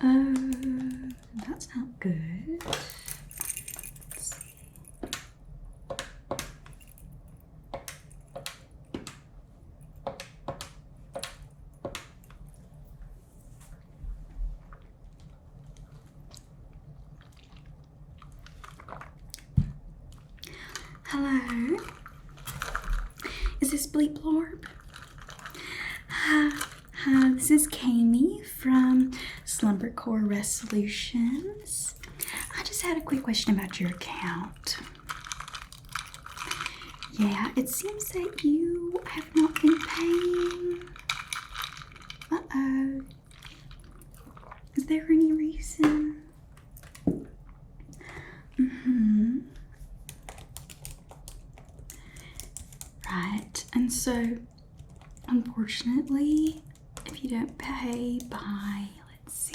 That's not good. Let's see. Hello. Is this Bleep Blorb? Hi, this is Kayamy from SLUMBRCORPS Resolutions. I just had a quick question about your account. Yeah, it seems that you have not been paying. Uh-oh. Is there any reason? Right, and so unfortunately, if you don't pay by, let's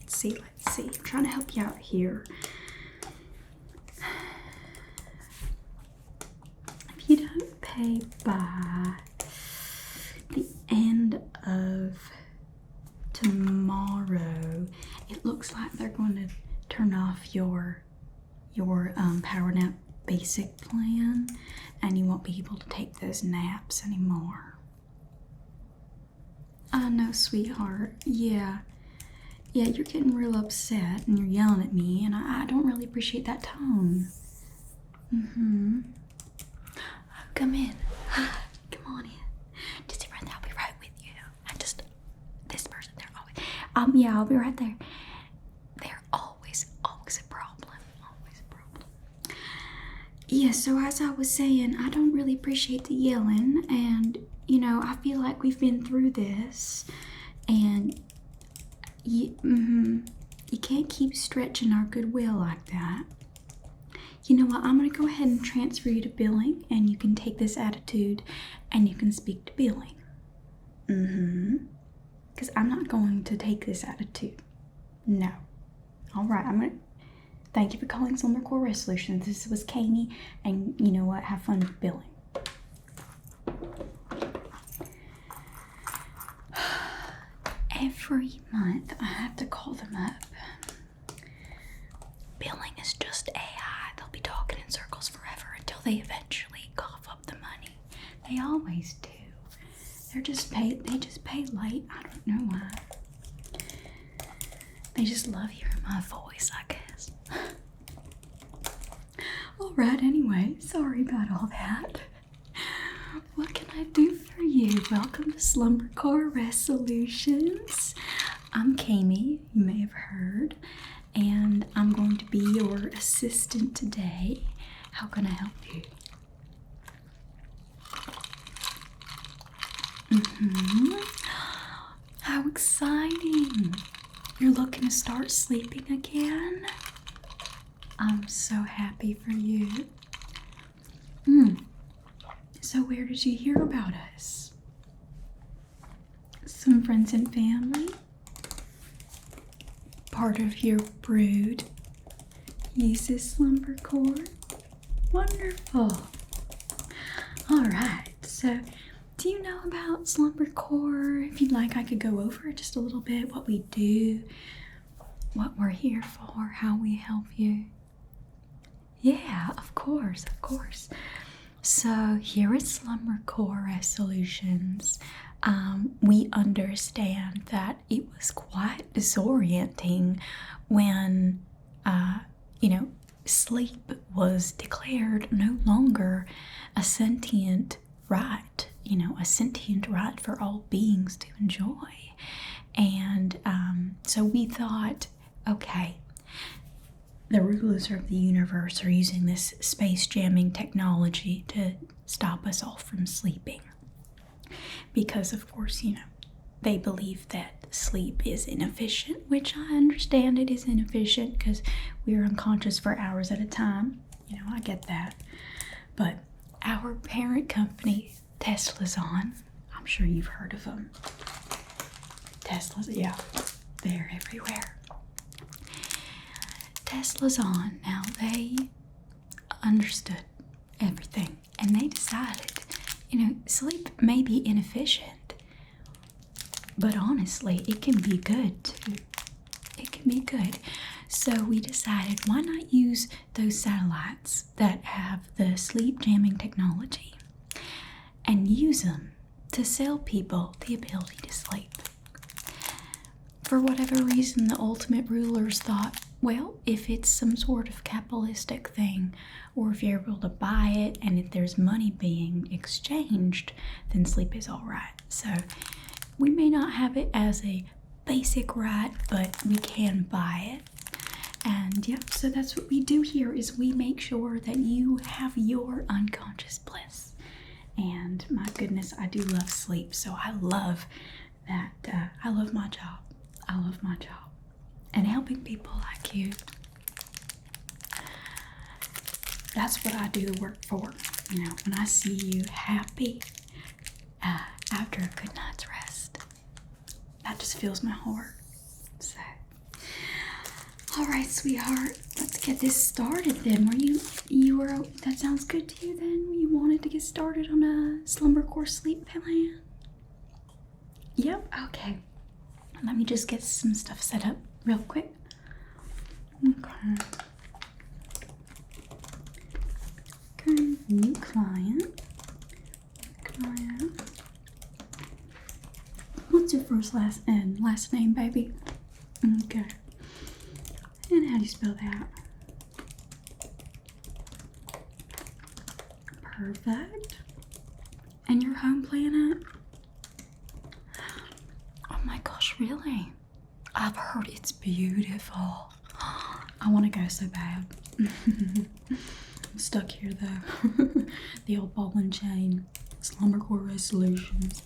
see, I'm trying to help you out here. If you don't pay by the end of tomorrow, it looks like they're going to turn off your power nap basic plan, and you won't be able to take those naps anymore. I know, sweetheart. Yeah, you're getting real upset and you're yelling at me, and I don't really appreciate that tone. Oh, come in. Come on in. Just right there, I'll be right with you. This person, they're always, yeah, I'll be right there. They're always a problem. Always a problem. Yeah, so as I was saying, I don't really appreciate the yelling, and you know, I feel like we've been through this, and you can't keep stretching our goodwill like that. You know what? I'm going to go ahead and transfer you to billing, and you can take this attitude and you can speak to billing. Because I'm not going to take this attitude. No. All right, thank you for calling SLUMBRCORPS Resolutions. This was Kayamy, and you know what? Have fun with billing. Every month I have to call them up. Billing is just AI. They'll be talking in circles forever until they eventually cough up the money. They always do. They just pay late. I don't know why. They just love hearing my voice, I guess. Alright, anyway, sorry about all that. What can I do for you? Welcome to SLUMBRCORPS Resolutions. I'm Kayamy, you may have heard, and I'm going to be your assistant today. How can I help you? How exciting! You're looking to start sleeping again? I'm so happy for you. So where did you hear about us? Some friends and family? Part of your brood uses SLUMBRCORPS? Wonderful. Alright, so do you know about SLUMBRCORPS? If you'd like, I could go over it just a little bit, what we do, what we're here for, how we help you. Yeah, of course. So here at SLUMBRCORPS Resolutions, we understand that it was quite disorienting when, sleep was declared no longer a sentient right, a sentient right for all beings to enjoy. And so we thought, okay, the rulers of the universe are using this space jamming technology to stop us all from sleeping. Because, of course, they believe that sleep is inefficient, which I understand it is inefficient because we are unconscious for hours at a time. I get that. But our parent company, Tesla's on. I'm sure you've heard of them. Tesla's, yeah, they're everywhere. Tesla's on. Now, they understood everything, and they decided, sleep may be inefficient, but honestly, it can be good too. It can make me good. So we decided, why not use those satellites that have the sleep jamming technology and use them to sell people the ability to sleep. For whatever reason, the ultimate rulers thought, well, if it's some sort of capitalistic thing, or if you're able to buy it and if there's money being exchanged, then sleep is all right. So we may not have it as a basic right, but we can buy it. And yep, so that's what we do here, is we make sure that you have your unconscious bliss. And my goodness, I do love sleep, so I love that. I love my job. I love my job and helping people like you. That's what I do the work for. You know, when I see you happy after a good night's rest, that just fills my heart. So, all right, sweetheart, let's get this started then. That sounds good to you then? You wanted to get started on a SLUMBRCORPS sleep plan? Yep, okay. Let me just get some stuff set up real quick. Okay. Okay, new client. What's your last name, baby? Okay. And how do you spell that? Perfect. And your home planet? Oh my gosh, really? I've heard it's beautiful. I want to go so bad. I'm stuck here though. The old ball and chain. SLUMBRCORPS resolutions.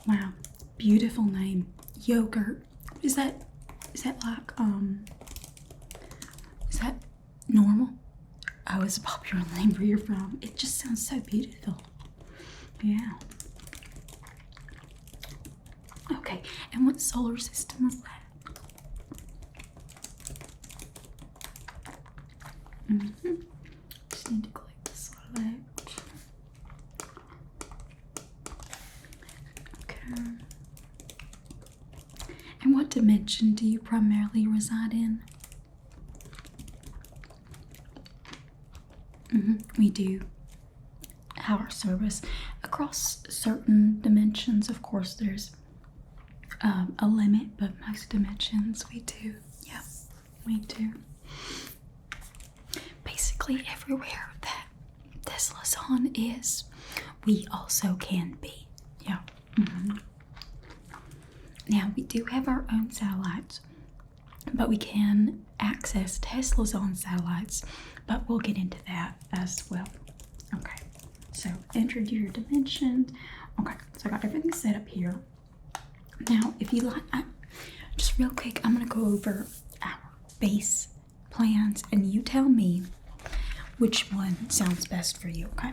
Wow, beautiful name. Yogurt. Is that like is that normal? Oh, it's a popular name where you're from. It just sounds so beautiful. Yeah. Okay, and what solar system is that? Just need to click the select. Okay. And what dimension do you primarily reside in? We do our service across certain dimensions. Of course, there's a limit, but most dimensions we do. Yeah, we do. Basically, everywhere that this liaison is, we also can be. Yeah. Now, we do have our own satellites, but we can access Tesla's own satellites, but we'll get into that as well. Okay, so entered your dimensions. Okay, so I got everything set up here. Now, if you like, just real quick, I'm going to go over our base plans, and you tell me which one sounds best for you, okay?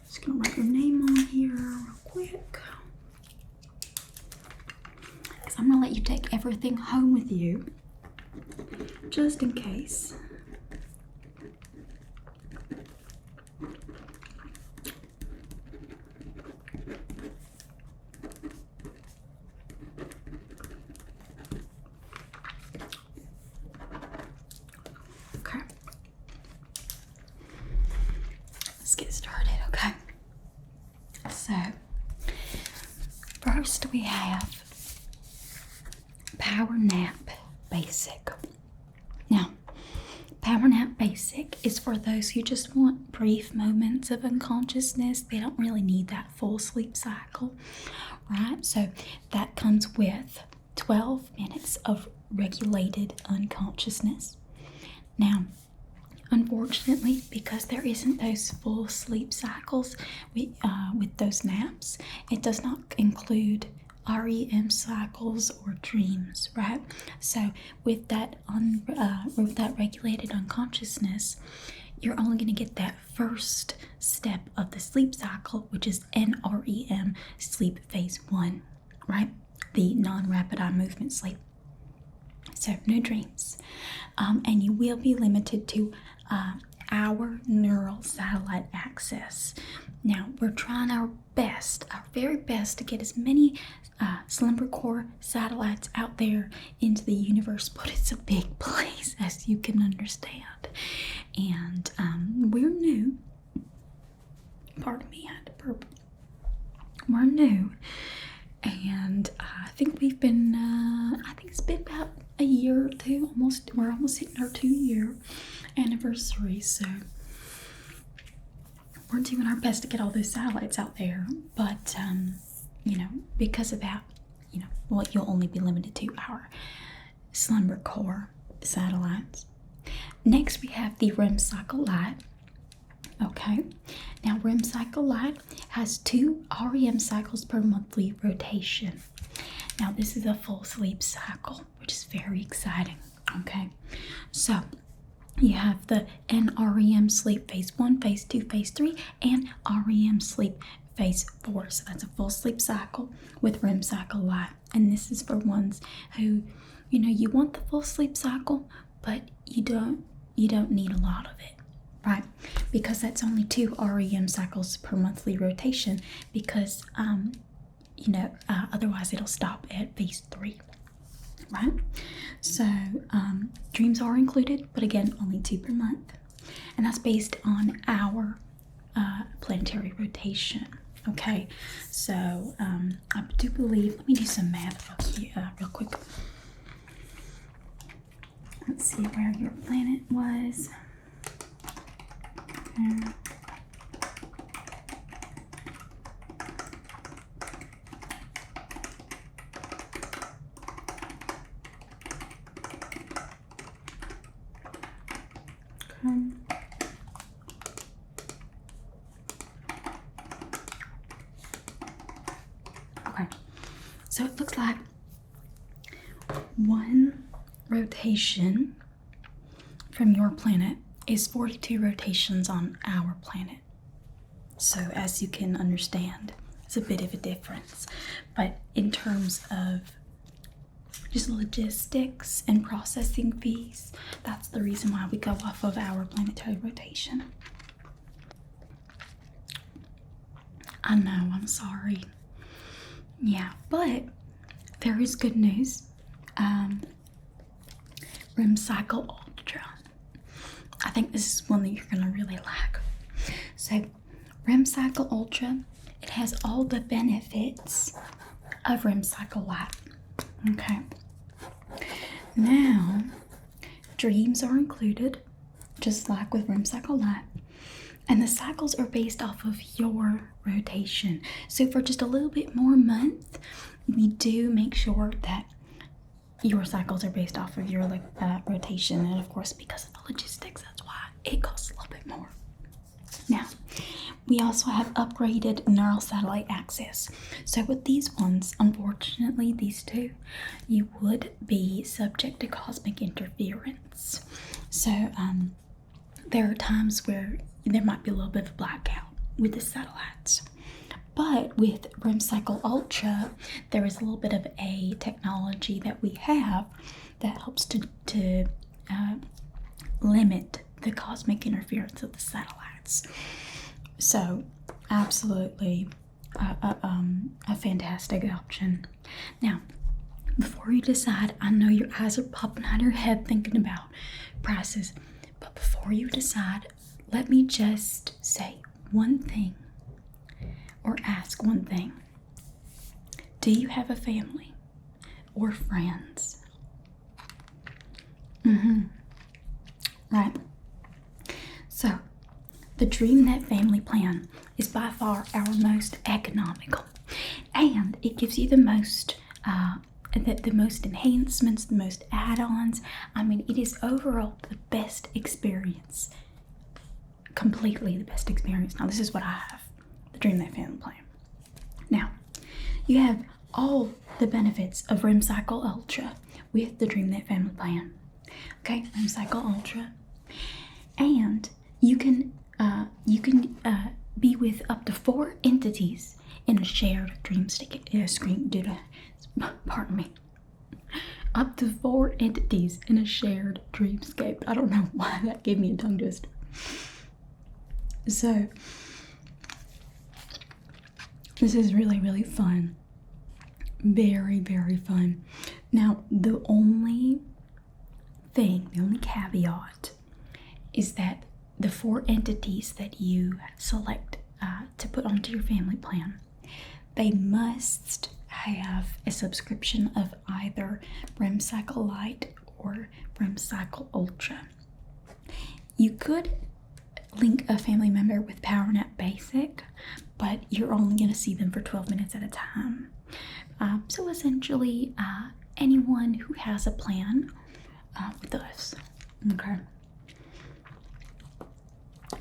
Just going to write your name on here real quick. Because I'm going to let you take everything home with you, just in case. Get started, okay? So, first we have Power Nap Basic. Now, Power Nap Basic is for those who just want brief moments of unconsciousness. They don't really need that full sleep cycle, right? So that comes with 12 minutes of regulated unconsciousness. Now, unfortunately, because there isn't those full sleep cycles with those naps, it does not include REM cycles or dreams, right? So with that regulated unconsciousness, you're only going to get that first step of the sleep cycle, which is NREM, sleep phase 1, right? The non-rapid eye movement sleep. So no dreams, and you will be limited to our neural satellite access. Now, we're trying our best, our very best, to get as many SLUMBRCORPS satellites out there into the universe, but it's a big place, as you can understand. And we're new. Pardon me, I had to burp. We're new. And I think we've been, I think it's been about a year or two, we're almost hitting our 2-year anniversary, so we're doing our best to get all those satellites out there, but, you know, because of that, you know, well, you'll only be limited to our SLUMBRCORPS satellites. Next, we have the REM cycle light. Okay, now REM cycle light has 2 REM cycles per monthly rotation. Now this is a full sleep cycle, which is very exciting. Okay, so you have the NREM sleep phase 1, phase 2, phase 3, and REM sleep phase 4. So that's a full sleep cycle with REM cycle light. And this is for ones who, you know, you want the full sleep cycle, but you don't need a lot of it, right? Because that's only 2 REM cycles per monthly rotation, because you know, otherwise it'll stop at phase 3, right? So dreams are included, but again, only 2 per month, and that's based on our planetary rotation. Okay, so I do believe, let me do some math real quick. Let's see where your planet was. Okay, so it looks like 1 rotation from your planet is 42 rotations on our planet. So as you can understand, it's a bit of a difference. But in terms of just logistics and processing fees, that's the reason why we go off of our planetary rotation. I know, I'm sorry. Yeah, but there is good news. REM cycle ultra. I think this is one that you're gonna really like. So REM cycle ultra, it has all the benefits of REM cycle light. Okay, now dreams are included, just like with REM cycle light, and the cycles are based off of your rotation. So for just a little bit more month, we do make sure that your cycles are based off of your rotation, and of course, because of the logistics, that's why it costs a little bit more. Now, we also have upgraded neural satellite access. So with these ones, unfortunately, these 2, you would be subject to cosmic interference. So there are times where there might be a little bit of a blackout with the satellites. But with REM cycle ultra, there is a little bit of a technology that we have that helps to limit the cosmic interference of the satellites. So absolutely a fantastic option. Now, before you decide, I know your eyes are popping out of your head thinking about prices, but before you decide, let me just say one thing, or ask one thing. Do you have a family or friends? Right. So the DreamNet family plan is by far our most economical, and it gives you the most enhancements, the most add-ons. I mean, it is overall the best experience. Completely the best experience. Now, this is what I have. The DreamNet family plan. Now, you have all the benefits of REM cycle ultra with the DreamNet family plan. Okay, REM cycle ultra, and you can be with up to 4 entities in a shared pardon me. Up to 4 entities in a shared dreamscape. I don't know why that gave me a tongue twister. So this is really, really fun. Very, very fun. Now, the only caveat is that the 4 entities that you select to put onto your family plan, they must have a subscription of either REM Cycle Lite or REM Cycle Ultra. You could link a family member with PowerNap Basic, but you're only going to see them for 12 minutes at a time. So essentially, anyone who has a plan with us. Okay.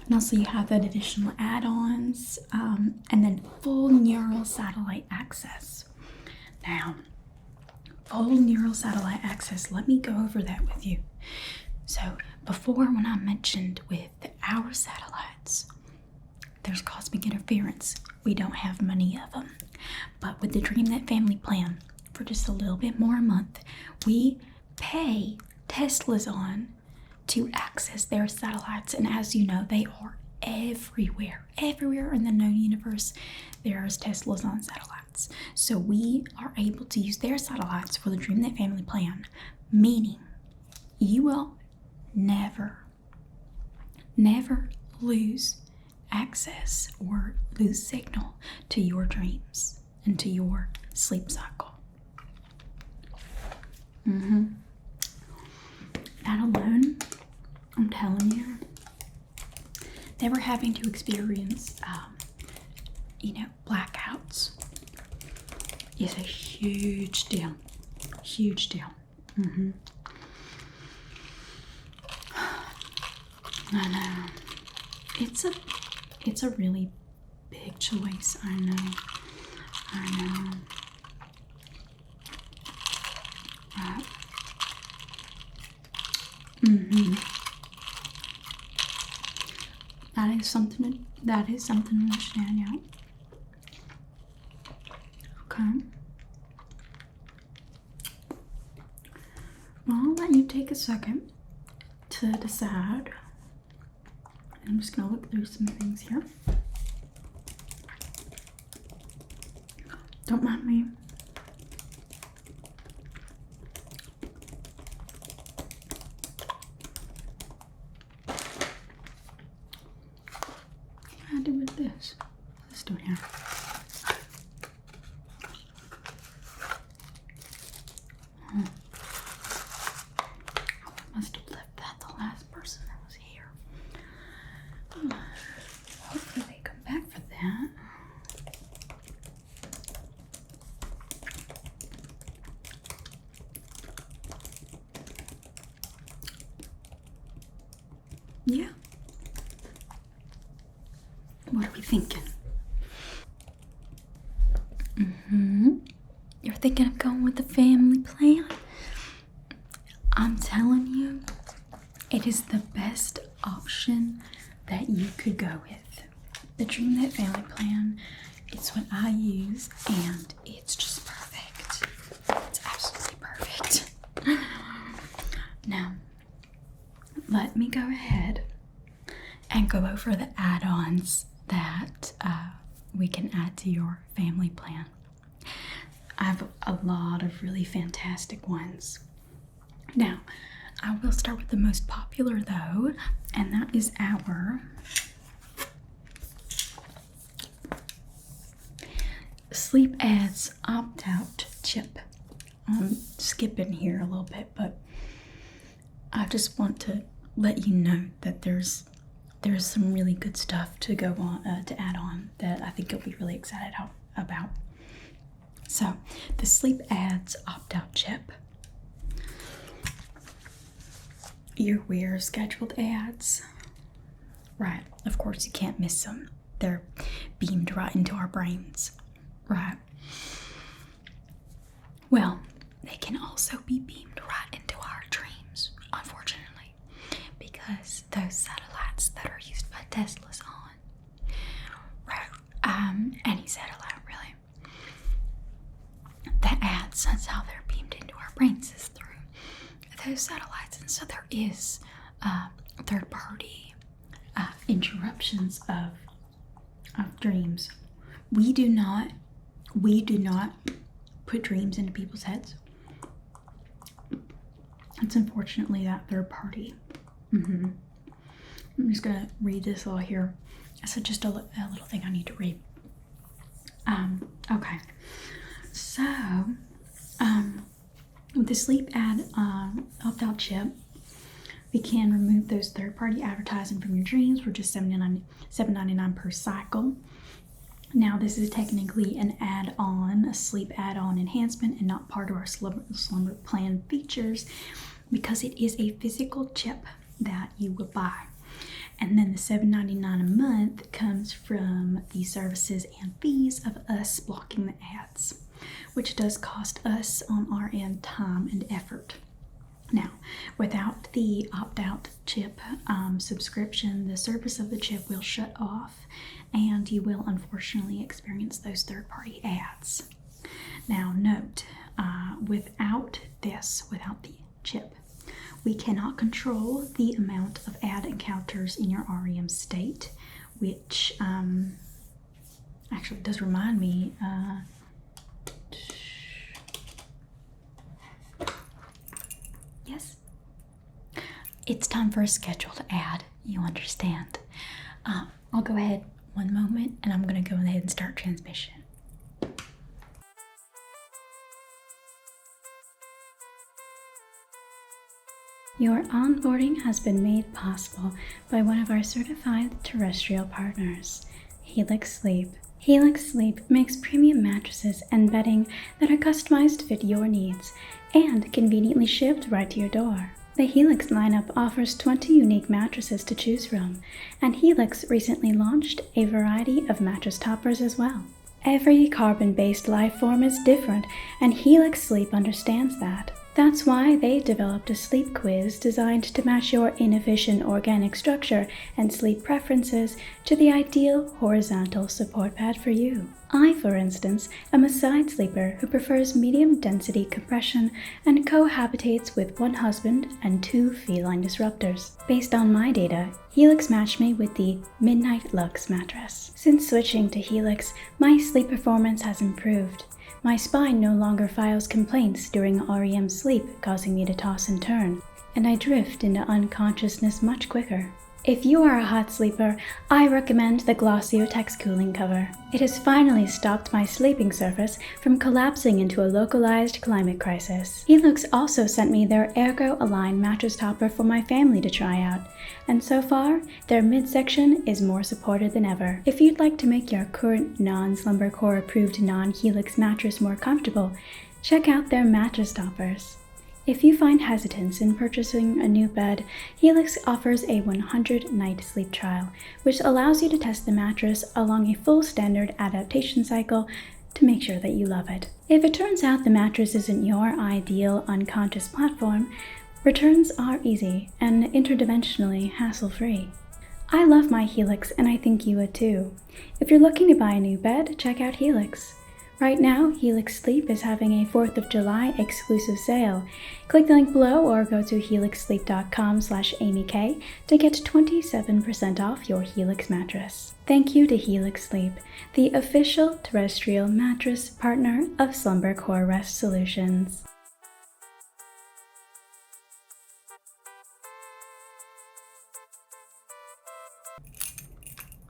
And also you have that additional add-ons, and then full neural satellite access. Now, full neural satellite access, let me go over that with you. So before, when I mentioned with our satellites, there's cosmic interference. We don't have many of them. But with the DreamNet family plan, for just a little bit more a month, we pay Teslas on to access their satellites. And as you know, they are everywhere. Everywhere in the known universe, there's Teslas on satellites. So we are able to use their satellites for the DreamNet family plan, meaning you will never lose access or lose signal to your dreams and to your sleep cycle. That alone, I'm telling you, never having to experience, blackouts is a huge deal. Huge deal. I know. It's a really big choice. I know. That is something to understand, yeah. Okay. Well, I'll let you take a second to decide. I'm just gonna look through some things here. Don't mind me. What do I do with this? Let's do it here. I must have left that the last person that was here. Hopefully they come back for that. Yeah. What are we thinking? You're thinking of going with the family plan? I'm telling you, it is the best option that you could go with. The DreamNet family plan, it's what I use, and it's just perfect. It's absolutely perfect. Now, let me go ahead and go over the add-ons that we can add to your family plan. I have a lot of really fantastic ones. Now, I will start with the most popular though, and that is our Sleep Ads opt-out chip. I'm skipping here a little bit, but I just want to let you know that there's some really good stuff to go on to add on that I think you'll be really excited about. So, the Sleep Ads opt-out chip. You're aware of scheduled ads, right? Of course, you can't miss them. They're beamed right into our brains, right? Well, they can also be beamed right into our dreams, unfortunately, because those satellites that are used by Tesla's on, right? Any satellite really. The ads, that's how they're beamed into our brains, is through those satellites. And so there is third-party interruptions of dreams. We do not put dreams into people's heads. It's unfortunately that third party. I'm just gonna read this all here. So just a little thing I need to read. Okay. So, with the sleep ad opt-out chip, we can remove those third-party advertising from your dreams for just $7.99 per cycle. Now, this is technically an add-on, a sleep add-on enhancement, and not part of our slumber plan features, because it is a physical chip that you will buy. And then the $7.99 a month comes from the services and fees of us blocking the ads, which does cost us on our end time and effort. Now, without the opt-out chip subscription, the service of the chip will shut off, and you will unfortunately experience those third-party ads. Now, note, without the chip, we cannot control the amount of ad encounters in your REM state, which actually does remind me. Yes, it's time for a scheduled ad. You understand? I'll go ahead one moment, and I'm going to go ahead and start transmission. Your onboarding has been made possible by one of our certified terrestrial partners, Helix Sleep. Helix Sleep makes premium mattresses and bedding that are customized to fit your needs and conveniently shipped right to your door. The Helix lineup offers 20 unique mattresses to choose from, and Helix recently launched a variety of mattress toppers as well. Every carbon-based life form is different, and Helix Sleep understands that. That's why they developed a sleep quiz designed to match your inefficient organic structure and sleep preferences to the ideal horizontal support pad for you. I, for instance, am a side sleeper who prefers medium density compression and cohabitates with one husband and 2 feline disruptors. Based on my data, Helix matched me with the Midnight Lux mattress. Since switching to Helix, my sleep performance has improved. My spine no longer files complaints during REM sleep, causing me to toss and turn, and I drift into unconsciousness much quicker. If you are a hot sleeper, I recommend the Glossio-Tex cooling cover. It has finally stopped my sleeping surface from collapsing into a localized climate crisis. Helix also sent me their Ergo-aligned mattress topper for my family to try out, and so far, their midsection is more supported than ever. If you'd like to make your current non-SLUMBRCORPS approved non-Helix mattress more comfortable, check out their mattress toppers. If you find hesitance in purchasing a new bed, Helix offers a 100-night sleep trial, which allows you to test the mattress along a full standard adaptation cycle to make sure that you love it. If it turns out the mattress isn't your ideal unconscious platform, returns are easy and interdimensionally hassle-free. I love my Helix, and I think you would too. If you're looking to buy a new bed, check out Helix. Right now, Helix Sleep is having a 4th of July exclusive sale. Click the link below or go to helixsleep.com/amyk to get 27% off your Helix mattress. Thank you to Helix Sleep, the official terrestrial mattress partner of SLUMBRCORPS Rest Solutions.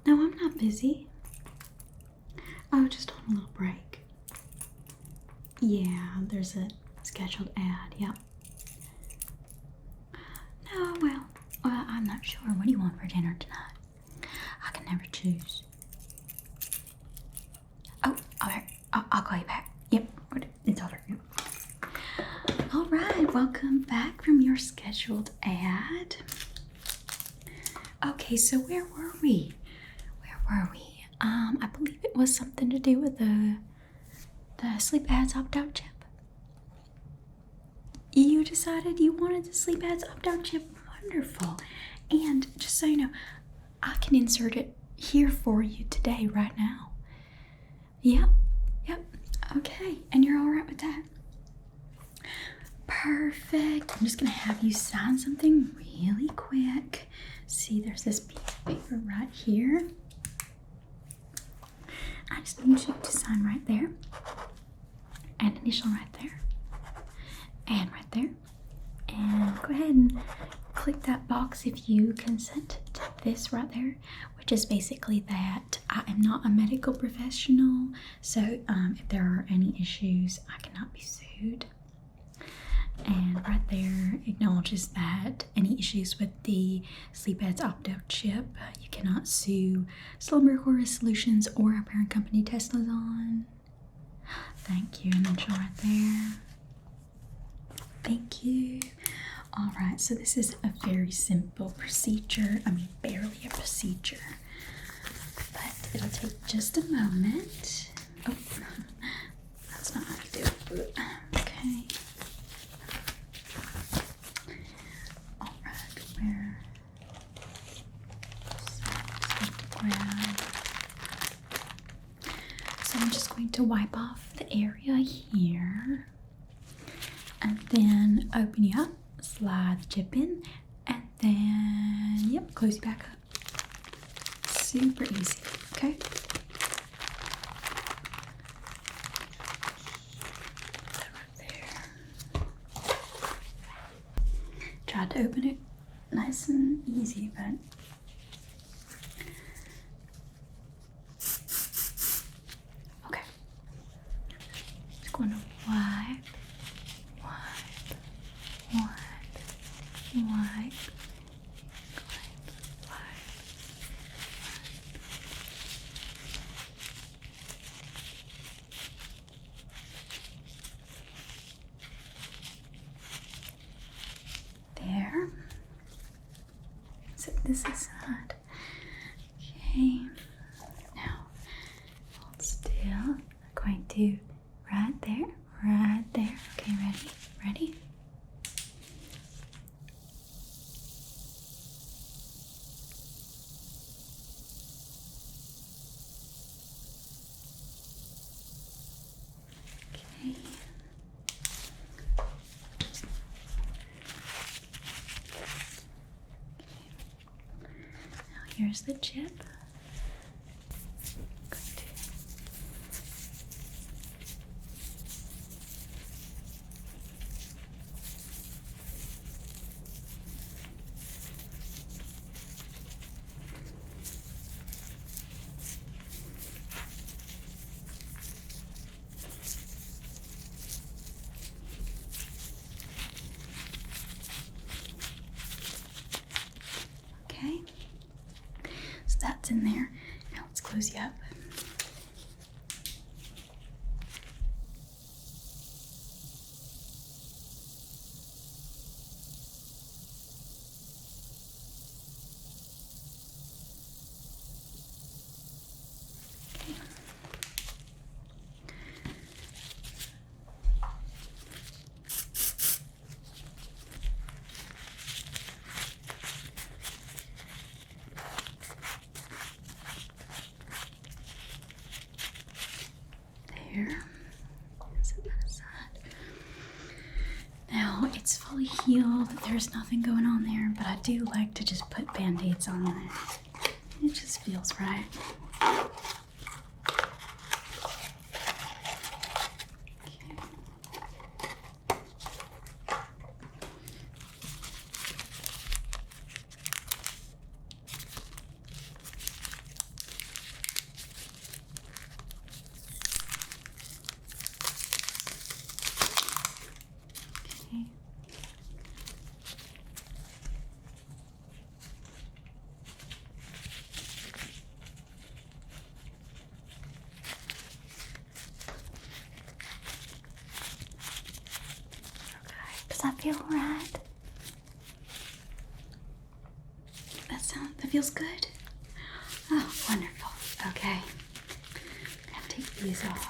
No, I'm not busy. Oh, just on a little break. Yeah, there's a scheduled ad, yep. No, well, I'm not sure. What do you want for dinner tonight? I can never choose. Oh, alright, I'll call you back. Yep, it's over. Yep. All right, welcome back from your scheduled ad. Okay, so where were we? I believe it was something to do with the sleep ads opt-out chip. You decided you wanted the sleep ads opt-out chip. Wonderful. And just so you know, I can insert it here for you today, right now. Yep. Okay, and you're all right with that? Perfect. I'm just gonna have you sign something really quick. See, there's this piece paper right here. I just need you to sign right there, and initial right there, and right there. And go ahead and click that box if you consent to this right there, which is basically that I am not a medical professional, so if there are any issues, I cannot be sued. And right there acknowledges that any issues with the sleep aids opt-out chip, you cannot sue SLUMBRCORPS Solutions or our parent company Tesla. Thank you, and initial right there. Thank you. All right, so this is a very simple procedure. I mean, barely a procedure, but it'll take just a moment. Oh, that's not how you do it. Okay. All right, where? So I'm just going to wipe off the area here, and then open you up. Slide the chip in, and then, yep, close you back up. Super easy, okay? That right there. Tried to open it nice and easy, but okay. Just going to wipe. There. Set this aside. Okay. Now, hold still. I'm going to right there, right there. Okay, ready? Ready? Here's the chip. Okay. So that's in there. Now let's close you up. Set that aside. Now it's fully healed. There's nothing going on there, but I do like to just put band-aids on it. It just feels right. Does that feel right? That feels good? Oh, wonderful. Okay. I'm gonna take these off.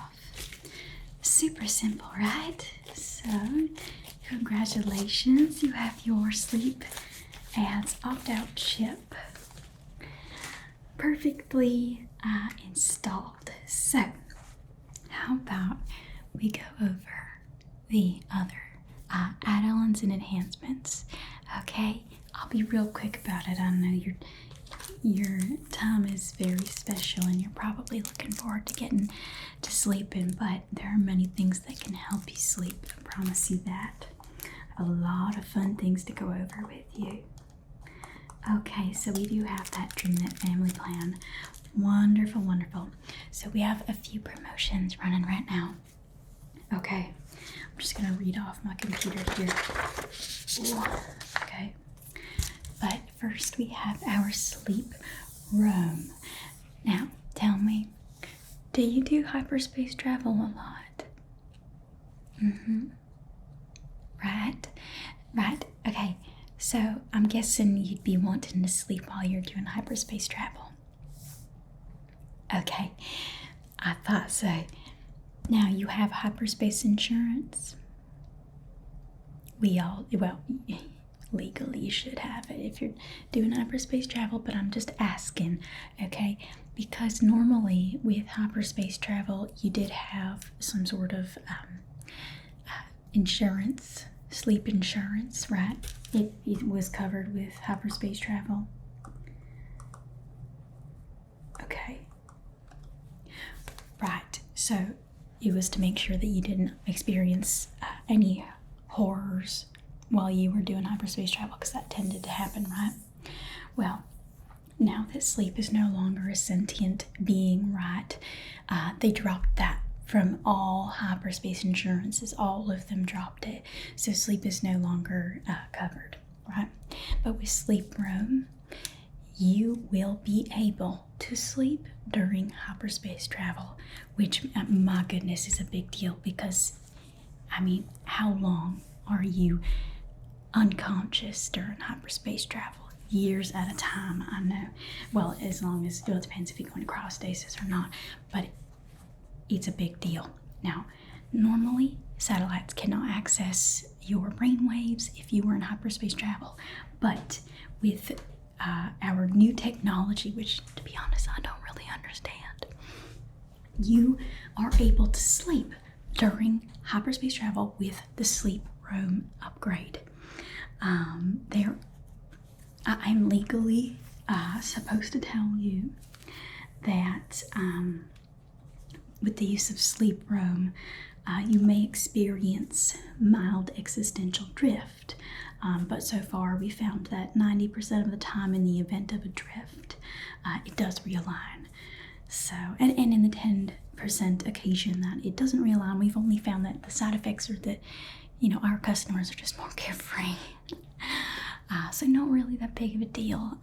Super simple, right? So, congratulations. You have your sleep aids opt-out chip perfectly installed. So, how about we go over the other add-ons and enhancements? Okay, I'll be real quick about it. I know your time is very special and you're probably looking forward to getting to sleeping, but there are many things that can help you sleep. I promise you that. I have a lot of fun things to go over with you. Okay, so we do have that DreamNet family plan. Wonderful, wonderful. So we have a few promotions running right now. Okay, I'm just gonna read off my computer here. Ooh, okay. But first we have our sleep room. Now, tell me, do you do hyperspace travel a lot? Right. Okay, so I'm guessing you'd be wanting to sleep while you're doing hyperspace travel. Okay, I thought so. Now, you have hyperspace insurance? Well, legally you should have it if you're doing hyperspace travel, but I'm just asking, okay? Because normally with hyperspace travel, you did have some sort of insurance, sleep insurance, right? It was covered with hyperspace travel. Okay. Right, so it was to make sure that you didn't experience any horrors while you were doing hyperspace travel, because that tended to happen, right? Well, now that sleep is no longer a sentient being, right, they dropped that from all hyperspace insurances. All of them dropped it, so sleep is no longer covered, right? But with Sleep Room, you will be able to sleep during hyperspace travel, which, my goodness, is a big deal, because, I mean, how long are you unconscious during hyperspace travel? Years at a time, I know. Well, as long as, it depends if you're going to cryostasis or not, but it's a big deal. Now, normally, satellites cannot access your brain waves if you were in hyperspace travel, but with our new technology, which, to be honest, I don't really understand, you are able to sleep during hyperspace travel with the Sleep Room upgrade. I'm legally supposed to tell you that with the use of Sleep Room, you may experience mild existential drift. But so far we found that 90% of the time, in the event of a drift, it does realign. So, and in the 10% occasion that it doesn't realign, we've only found that the side effects are that, our customers are just more carefree. So not really that big of a deal.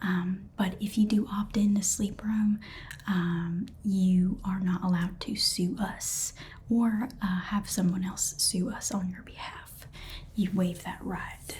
But if you do opt in to Sleep Room, you are not allowed to sue us or have someone else sue us on your behalf. You waive that right.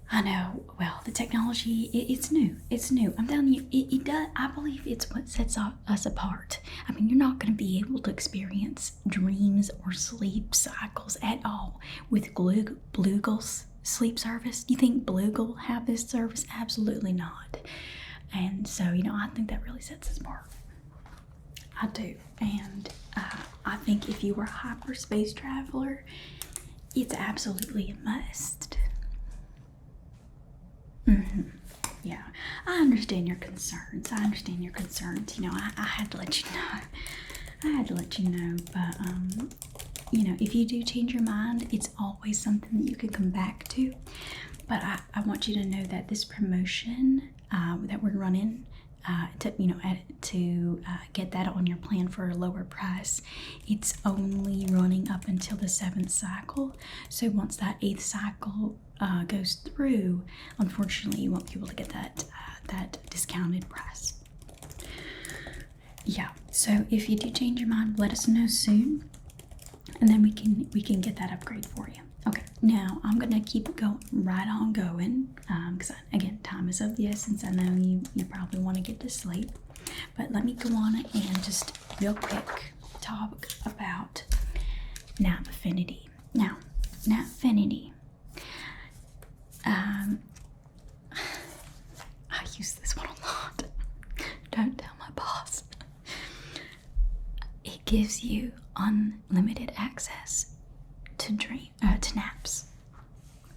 I know, well, the technology, it's new. It's new. I'm telling you, it does. I believe it's what sets us apart. I mean, you're not going to be able to experience dreams or sleep cycles at all with Bluegle's sleep service. Do you think Bluegle have this service? Absolutely not. And so, I think that really sets us apart. I do. And I think if you were a hyperspace traveler, it's absolutely a must. Yeah, I understand your concerns. I had to let you know. But if you do change your mind, it's always something that you can come back to. But I want you to know that this promotion that we're running to get that on your plan for a lower price, it's only running up until the 7th cycle. So once that 8th cycle goes through, unfortunately, you won't be able to get that discounted price. Yeah. So if you do change your mind, let us know soon, and then we can get that upgrade for you. Okay, now I'm gonna keep right on going, because again, time is of the essence. I know you probably want to get to sleep, but let me go on and just real quick talk about Napfinity. Now, Napfinity, I use this one a lot. Don't tell my boss. It gives you unlimited access to naps.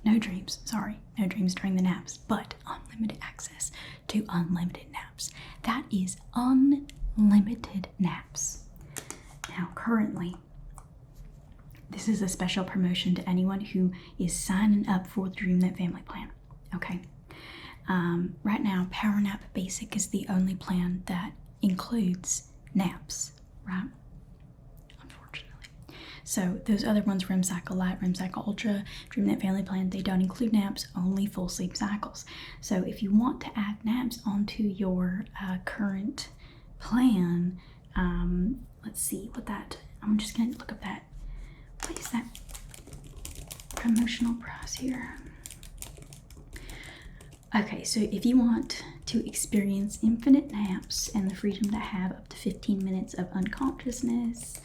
no dreams, sorry, no dreams during the naps, but unlimited access to unlimited naps. That is unlimited naps. Now, currently, this is a special promotion to anyone who is signing up for the DreamNet Family Plan, okay? Right now, Power Nap Basic is the only plan that includes naps, right? Unfortunately. So those other ones, REM Cycle Light, REM Cycle Ultra, DreamNet Family Plan, they don't include naps, only full sleep cycles. So if you want to add naps onto your current plan, let's see what that, I'm just gonna look up that. What is that promotional price here? Okay, so if you want to experience infinite naps and the freedom to have up to 15 minutes of unconsciousness,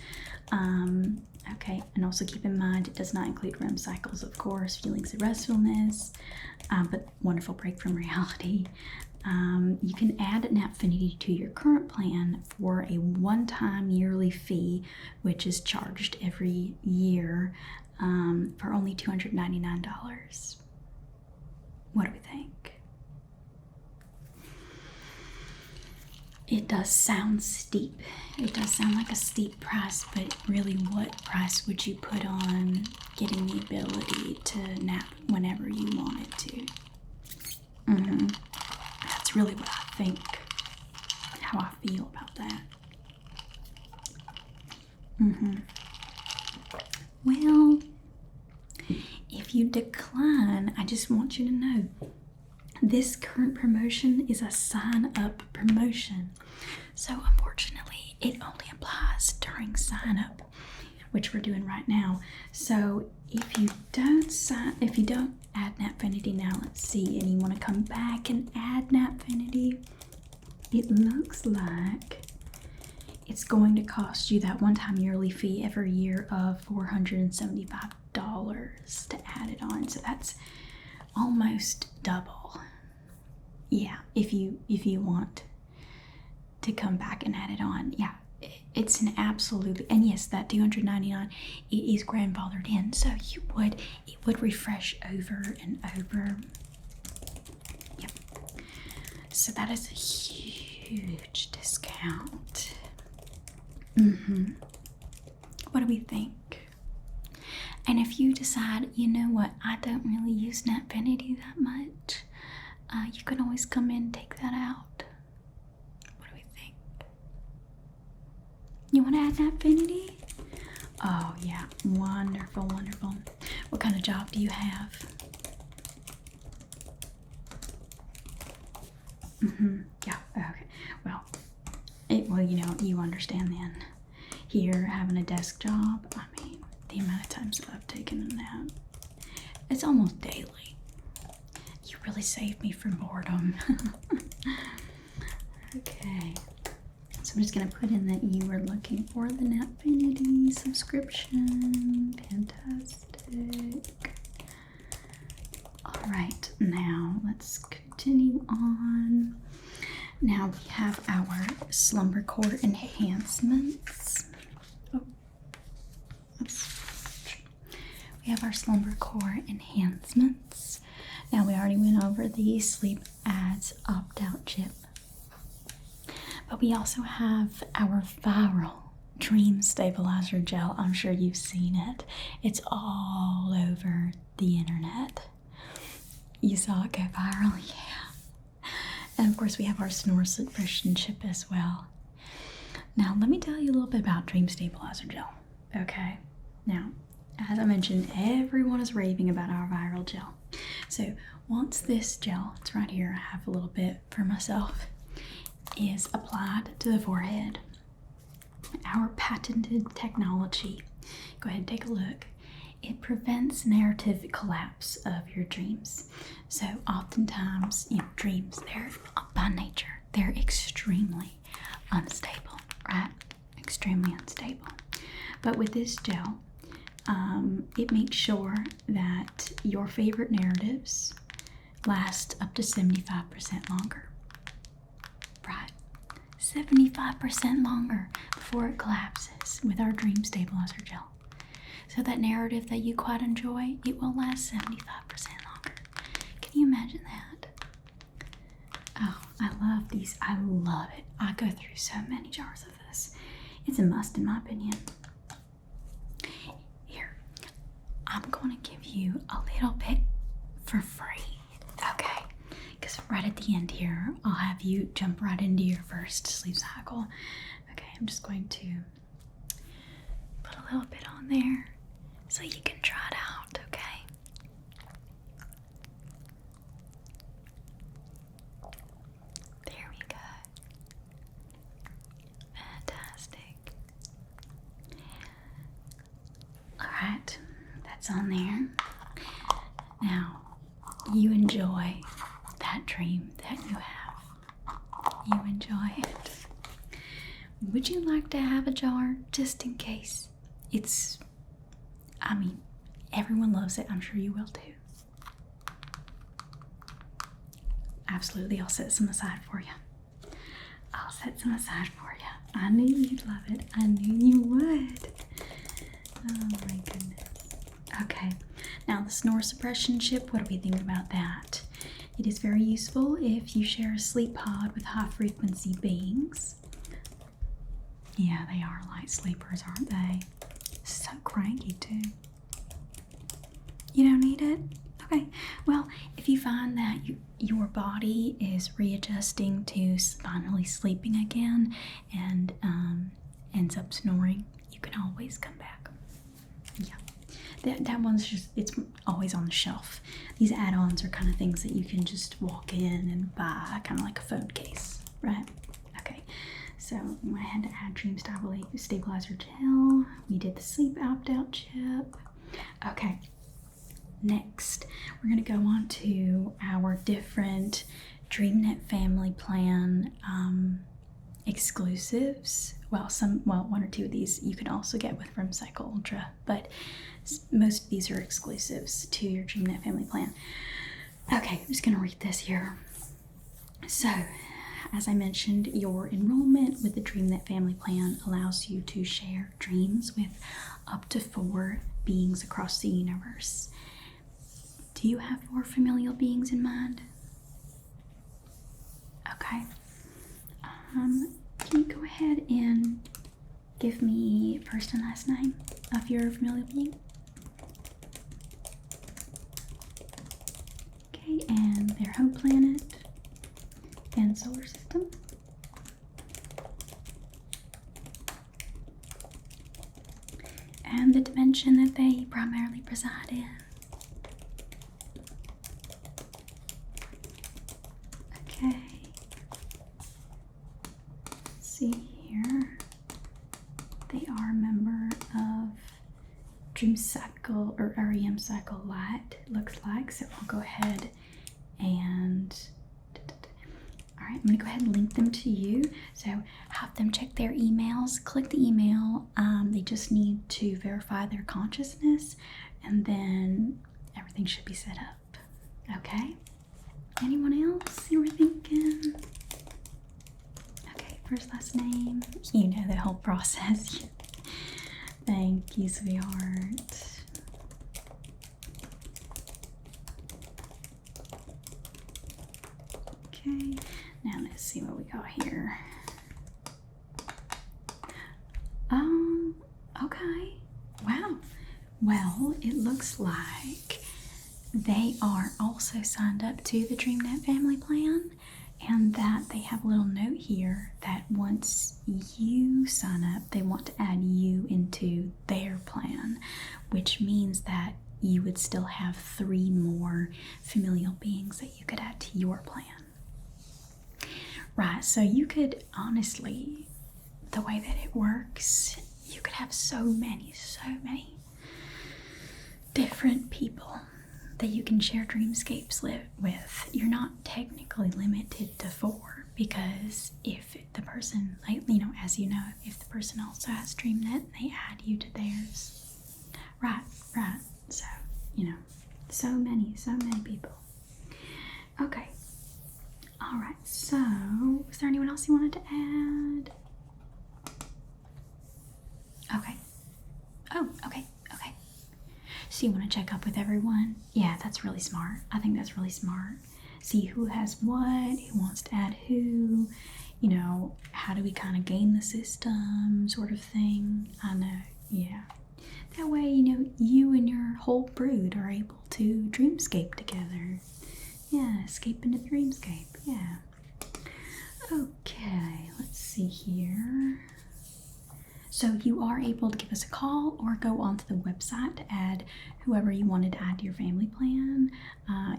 okay, and also keep in mind it does not include REM cycles, of course, feelings of restfulness, but wonderful break from reality. You can add Napfinity to your current plan for a one-time yearly fee, which is charged every year for only $299. What do we think? It does sound steep. It does sound like a steep price, but really what price would you put on getting the ability to nap whenever you wanted to? That's really what I think, how I feel about that. Well, if you decline, I just want you to know this current promotion is a sign-up promotion. So unfortunately, it only applies during sign-up, which we're doing right now. So if you don't add Napfinity now, let's see, and you want to come back and add Napfinity, it looks like it's going to cost you that one-time yearly fee every year of $475 to add it on. So that's almost double. Yeah, if you want to come back and add it on, yeah, it's an absolute, and yes, that $299, it is grandfathered in, so it would refresh over and over. Yep. So that is a huge discount. What do we think? And if you decide, you know what, I don't really use Napfinity that much, you can always come in and take that out. What do we think? You want to add Napfinity? Oh yeah, wonderful, wonderful. What kind of job do you have? Yeah, okay. Well, you know, you understand then. Here, having a desk job, I mean, the amount of times that I've taken a nap, it's almost daily. You really saved me from boredom. Okay, so I'm just gonna put in that you were looking for the Napfinity subscription. Fantastic. All right, now let's continue on. Now we have our slumber core enhancements. We have our slumber core enhancements. Now we already went over the sleep ads opt-out chip, but we also have our viral dream stabilizer gel. I'm sure you've seen it. It's all over the internet. You saw it go viral, yeah. And of course we have our snore suppression chip as well. Now let me tell you a little bit about dream stabilizer gel. Okay, now as I mentioned, everyone is raving about our viral gel. So once this gel, it's right here, I have a little bit for myself, is applied to the forehead, our patented technology, go ahead and take a look, it prevents narrative collapse of your dreams. So oftentimes, you know, dreams, they're by nature, they're extremely unstable, right? Extremely unstable. But with this gel, it makes sure that your favorite narratives last up to 75% longer. Right, 75% longer before it collapses with our dream stabilizer gel. So that narrative that you quite enjoy, it will last 75% longer. Can you imagine that? Oh, I love these. I love it. I go through so many jars of this. It's a must in my opinion. Here, I'm going to give you a little bit for free, okay? Because right at the end here, I'll have you jump right into your first sleep cycle. Okay, I'm just going to put a little bit on there so you can try it out, okay? There we go. Fantastic. All right, that's on there. Now, you enjoy that dream that you have. You enjoy it. Would you like to have a jar just in case? I mean, everyone loves it. I'm sure you will too. Absolutely, I'll set some aside for you. I'll set some aside for you. I knew you'd love it. I knew you would. Oh my goodness. Okay, now the snore suppression chip, what do we think about that? It is very useful if you share a sleep pod with high frequency beings. Yeah, they are light sleepers, aren't they? So cranky too. You don't need it? Okay, well, if you find that your body is readjusting to finally sleeping again and ends up snoring, you can always come back. Yeah. That one's just, it's always on the shelf. These add-ons are kind of things that you can just walk in and buy, kind of like a phone case, right? Okay, so I had to add Dream Stabilizer Gel. We did the sleep opt-out chip. Okay, next we're going to go on to our different DreamNet family plan exclusives. Well, one or two of these you can also get with Room Cycle Ultra, but most of these are exclusives to your DreamNet family plan. Okay, I'm just gonna read this here. So, as I mentioned, your enrollment with the DreamNet family plan allows you to share dreams with up to 4 beings across the universe. Do you have 4 familial beings in mind? Okay. Can you go ahead and give me first and last name of your familial being? Okay, and their home planet and solar system. And the dimension that they primarily reside in. Okay. See here, they are a member of Dream Cycle or REM Cycle Light, it looks like. So I'll go ahead and all right, I'm gonna go ahead and link them to you. So have them check their emails, click the email. They just need to verify their consciousness and then everything should be set up. Okay, anyone else you were thinking? First, last name, you know the whole process. Thank you, sweetheart. Okay, now let's see what we got here. Okay, wow. Well, it looks like they are also signed up to the DreamNet family plan. And that they have a little note here that once you sign up, they want to add you into their plan, which means that you would still have 3 more familial beings that you could add to your plan. Right, so you could honestly, the way that it works, you could have so many different people that you can share dreamscapes with. You're not technically limited to 4 because if the person, like, you know, as you know, if the person also has DreamNet, they add you to theirs. Right. So, you know, so many people. Okay. All right. So, is there anyone else you wanted to add? Okay. Oh, okay. So you want to check up with everyone? Yeah, that's really smart. I think that's really smart. See who has what, who wants to add who, you know, how do we kind of game the system sort of thing. I know, yeah. That way, you know, you and your whole brood are able to dreamscape together. Yeah, escape into the dreamscape, yeah. Okay, let's see here. So you are able to give us a call or go onto the website to add whoever you wanted to add to your family plan.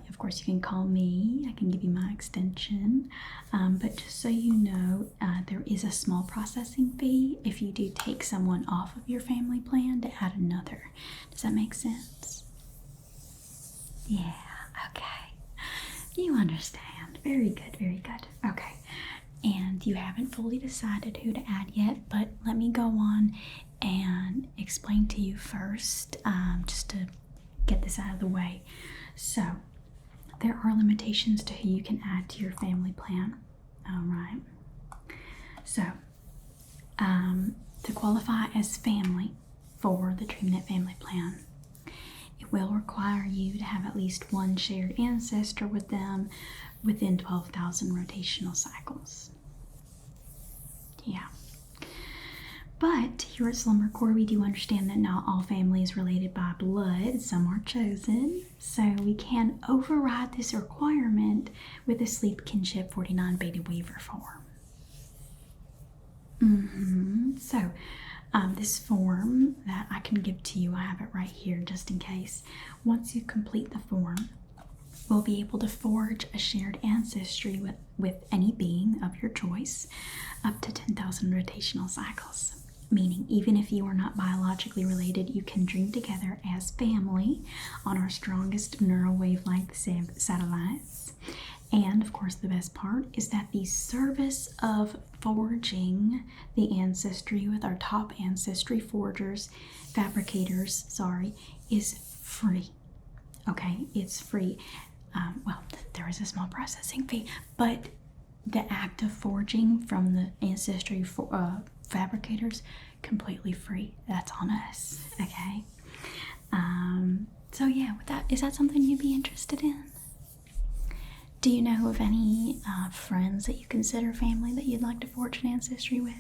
Of course, you can call me. I can give you my extension. But just so you know, there is a small processing fee if you do take someone off of your family plan to add another. Does that make sense? Yeah, okay. You understand. Very good, very good. Okay. And you haven't fully decided who to add yet, but let me go on and explain to you first, just to get this out of the way. So, there are limitations to who you can add to your family plan. All right. So, to qualify as family for the DreamNet family plan, it will require you to have at least one shared ancestor with them within 12,000 rotational cycles. Yeah. But here at SLUMBRCORPS, we do understand that not all family is related by blood. Some are chosen. So we can override this requirement with a sleep kinship 49 beta waiver form. So this form that I can give to you, I have it right here just in case. Once you complete the form, we'll be able to forge a shared ancestry with any being of your choice up to 10,000 rotational cycles. Meaning, even if you are not biologically related, you can dream together as family on our strongest neural wavelength satellites. And of course, the best part is that the service of forging the ancestry with our top ancestry forgers, fabricators, is free. Okay, it's free. Well, there is a small processing fee, but the act of forging from the ancestry fabricators, completely free. That's on us, okay? So yeah, is that something you'd be interested in? Do you know of any friends that you consider family that you'd like to forge an ancestry with?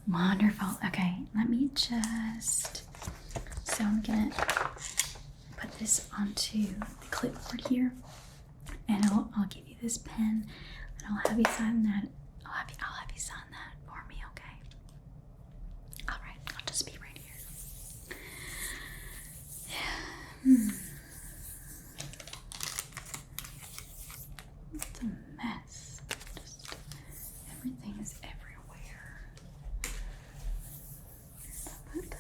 Wonderful. Okay, let me just... So I'm gonna put this onto the clipboard here, and I'll give you this pen, and I'll have you sign that. I'll have you sign that for me, okay? All right, I'll just be right here. It's a mess. Just everything is everywhere. Put that.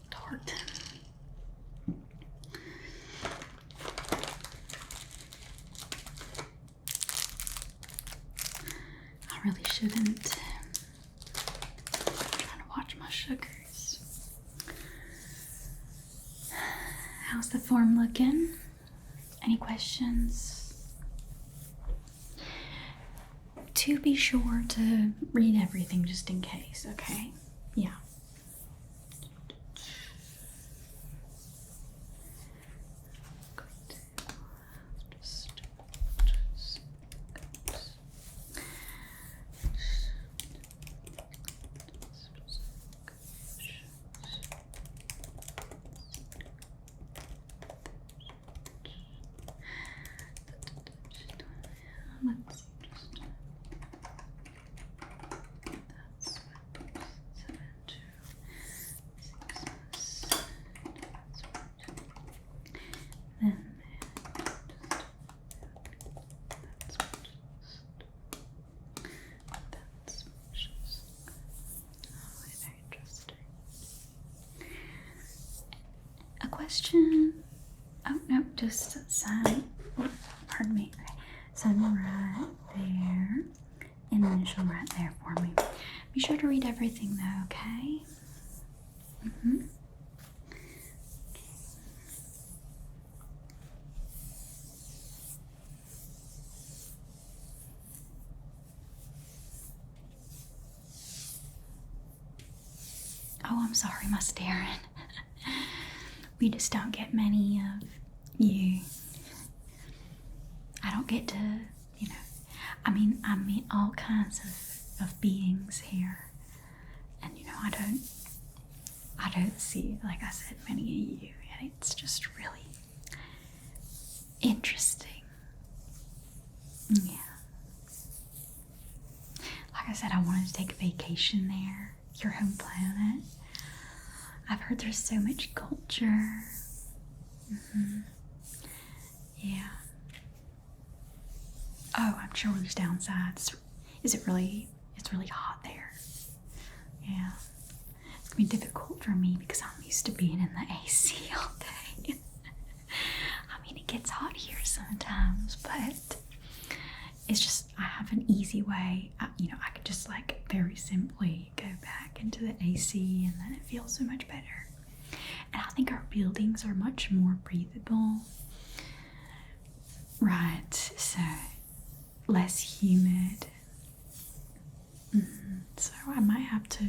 Tart. I really shouldn't. I'm trying to watch my sugars. How's the form looking? Any questions? To be sure to read everything just in case, okay? Yeah. Question? Oh no, just sign. Oh, pardon me. Okay. Sign right there, and initial right there for me. Be sure to read everything though, okay? Oh, I'm sorry, my Darren. We just don't get many of you. I don't get to, you know, I meet all kinds of beings here. And, you know, I don't see, like I said, many of you. And it's just really interesting. Yeah. Like I said, I wanted to take a vacation there, your home planet. I've heard there's so much culture. Yeah. Oh, I'm sure there's downsides. It's really hot there. Yeah. It's gonna be difficult for me because I'm used to being in the AC all day. I mean, it gets hot here sometimes, but it's just, I have an easy way. I could just like very simply go back into the AC and then it feels so much better. And I think our buildings are much more breathable. Right, so less humid. So I might have to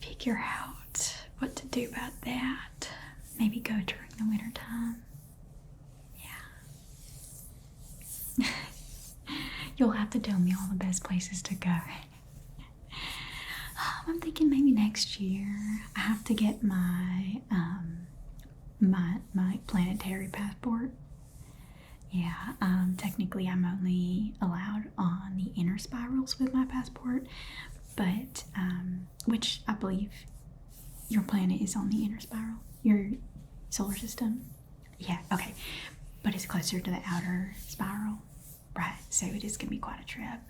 figure out what to do about that. Maybe go during the winter time. Yeah. You'll have to tell me all the best places to go. I'm thinking maybe next year. I have to get my my planetary passport. Yeah, technically I'm only allowed on the inner spirals with my passport, but which I believe your planet is on the inner spiral, your solar system. Yeah, okay, but it's closer to the outer spiral, right? So it is gonna be quite a trip.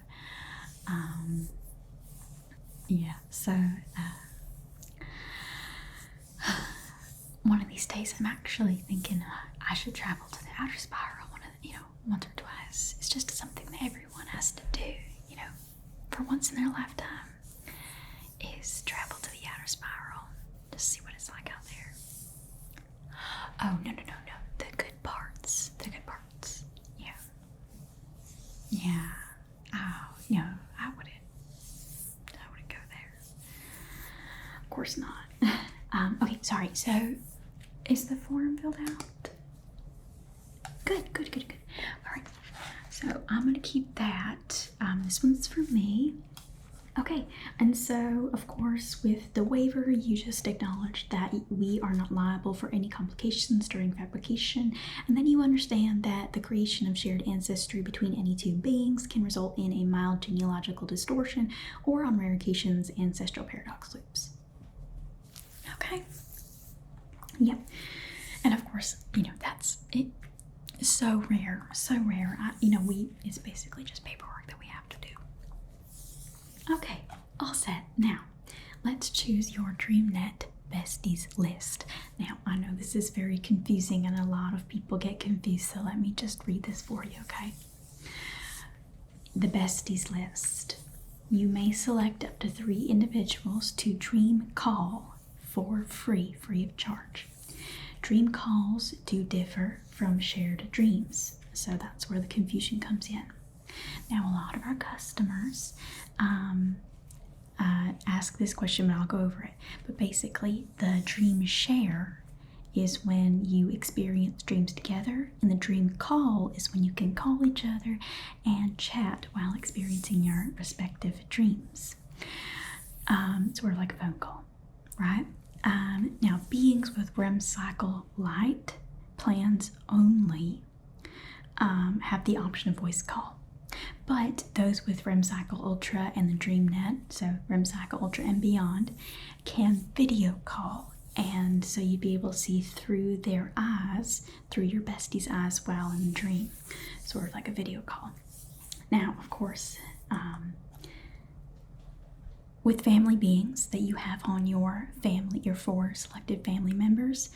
Yeah, so one of these days I'm actually thinking I should travel to the outer spiral once or twice. It's just something that everyone has to do, for once in their lifetime, is travel to the outer spiral to see what it's like out there. Oh, no. The good parts. Yeah. Oh, no, I wouldn't go there. Of course not. Okay, sorry. So, is the form filled out? Good. All right. So I'm gonna keep that. This one's for me. Okay. And so, of course, with the waiver, you just acknowledge that we are not liable for any complications during fabrication, and then you understand that the creation of shared ancestry between any two beings can result in a mild genealogical distortion, or on rare occasions, ancestral paradox loops. Okay. Yep. And of course, that's it. So rare. It's basically just paperwork that we have to do. Okay, all set. Now, let's choose your DreamNet Besties list. Now, I know this is very confusing and a lot of people get confused, so let me just read this for you, okay? The Besties list. You may select up to 3 individuals to dream call for free of charge. Dream calls do differ from shared dreams, so that's where the confusion comes in. Now, a lot of our customers ask this question, but I'll go over it. But basically, the dream share is when you experience dreams together, and the dream call is when you can call each other and chat while experiencing your respective dreams. Sort of like a phone call, right? Now, beings with REM cycle light plans only have the option of voice call, but those with REM cycle ultra and the DreamNet, so REM cycle ultra and beyond, can video call, and so you'd be able to see through their eyes, through your bestie's eyes while in the dream, sort of like a video call. Now, of course, with family beings that you have on your family, your 4 selected family members,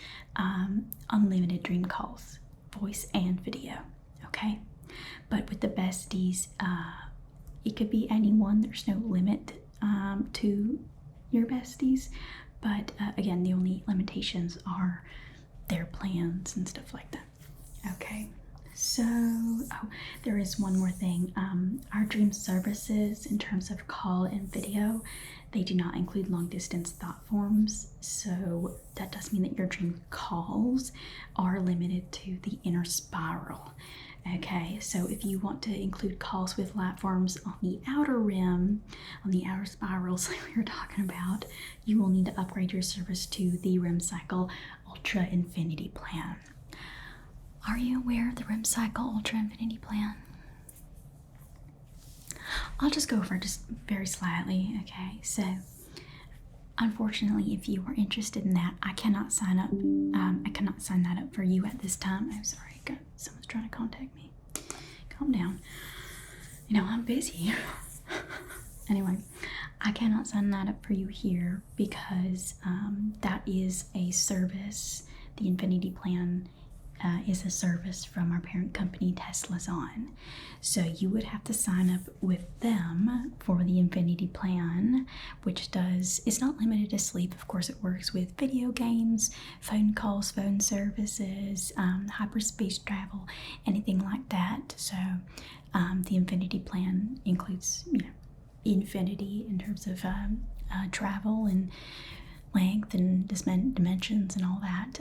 unlimited dream calls, voice and video, okay? But with the besties, it could be anyone. There's no limit to your besties, but again, the only limitations are their plans and stuff like that, okay? So, oh, there is one more thing. Our dream services, in terms of call and video, they do not include long distance thought forms. So that does mean that your dream calls are limited to the inner spiral. Okay, so if you want to include calls with light forms on the outer rim, on the outer spirals like we were talking about, you will need to upgrade your service to the REM Cycle Ultra Infinity Plan. Are you aware of the REM Cycle Ultra Infinity Plan? I'll just go over just very slightly, okay? So, unfortunately, if you are interested in that, I cannot sign up. I cannot sign that up for you at this time. I'm sorry, someone's trying to contact me. Calm down. You know, I'm busy. Anyway, I cannot sign that up for you here because that is a service. The Infinity Plan is a service from our parent company, Tesla's On. So you would have to sign up with them for the Infinity Plan, which is not limited to sleep. Of course, it works with video games, phone calls, phone services, hyperspace travel, anything like that. So the Infinity Plan includes, infinity in terms of travel and length and dimensions and all that.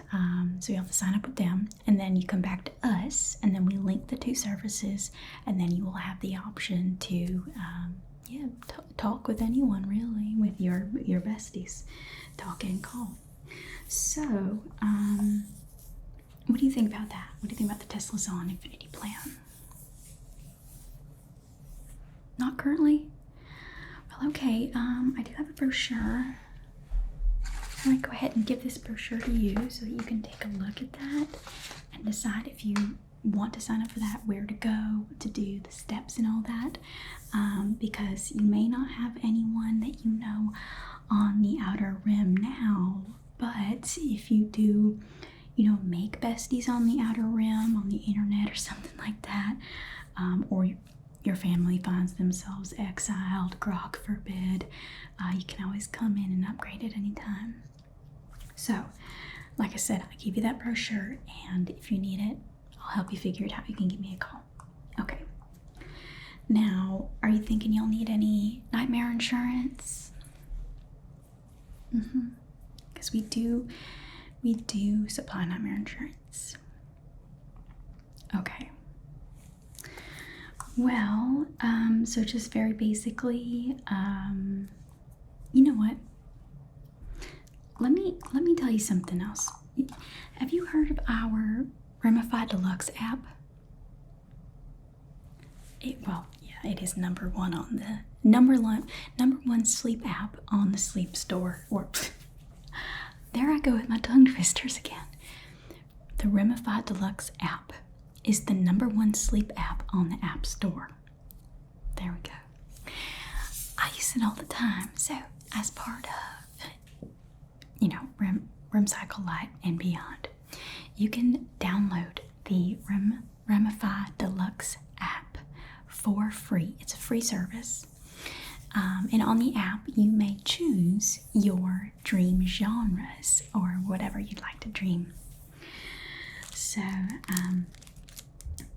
So you have to sign up with them, and then you come back to us, and then we link the two services, and then you will have the option to talk with anyone, really, with your besties, talk and call. So what do you think about that? What do you think about the Tesla's On Infinity Plan? Not currently? Well, okay, I do have a brochure. I'm going to go ahead and give this brochure to you so that you can take a look at that and decide if you want to sign up for that, where to go, what to do, the steps and all that, because you may not have anyone that you know on the outer rim now, but if you do, make besties on the outer rim, on the internet or something like that, or your family finds themselves exiled, grok forbid, you can always come in and upgrade at any time. So, like I said, I give you that brochure, and if you need it, I'll help you figure it out. You can give me a call. Okay. Now, are you thinking you'll need any nightmare insurance? Because we do supply nightmare insurance. Okay. Well, so just very basically, you know what? Let me tell you something else. Have you heard of our Remify Deluxe app? It is number one sleep app on the Sleep Store. Or there I go with my tongue twisters again. The Remify Deluxe app is the number one sleep app on the App Store. There we go. I use it all the time. So as part of, REM Cycle Lite and beyond, you can download the Remify Deluxe app for free. It's a free service. And on the app, you may choose your dream genres or whatever you'd like to dream. So,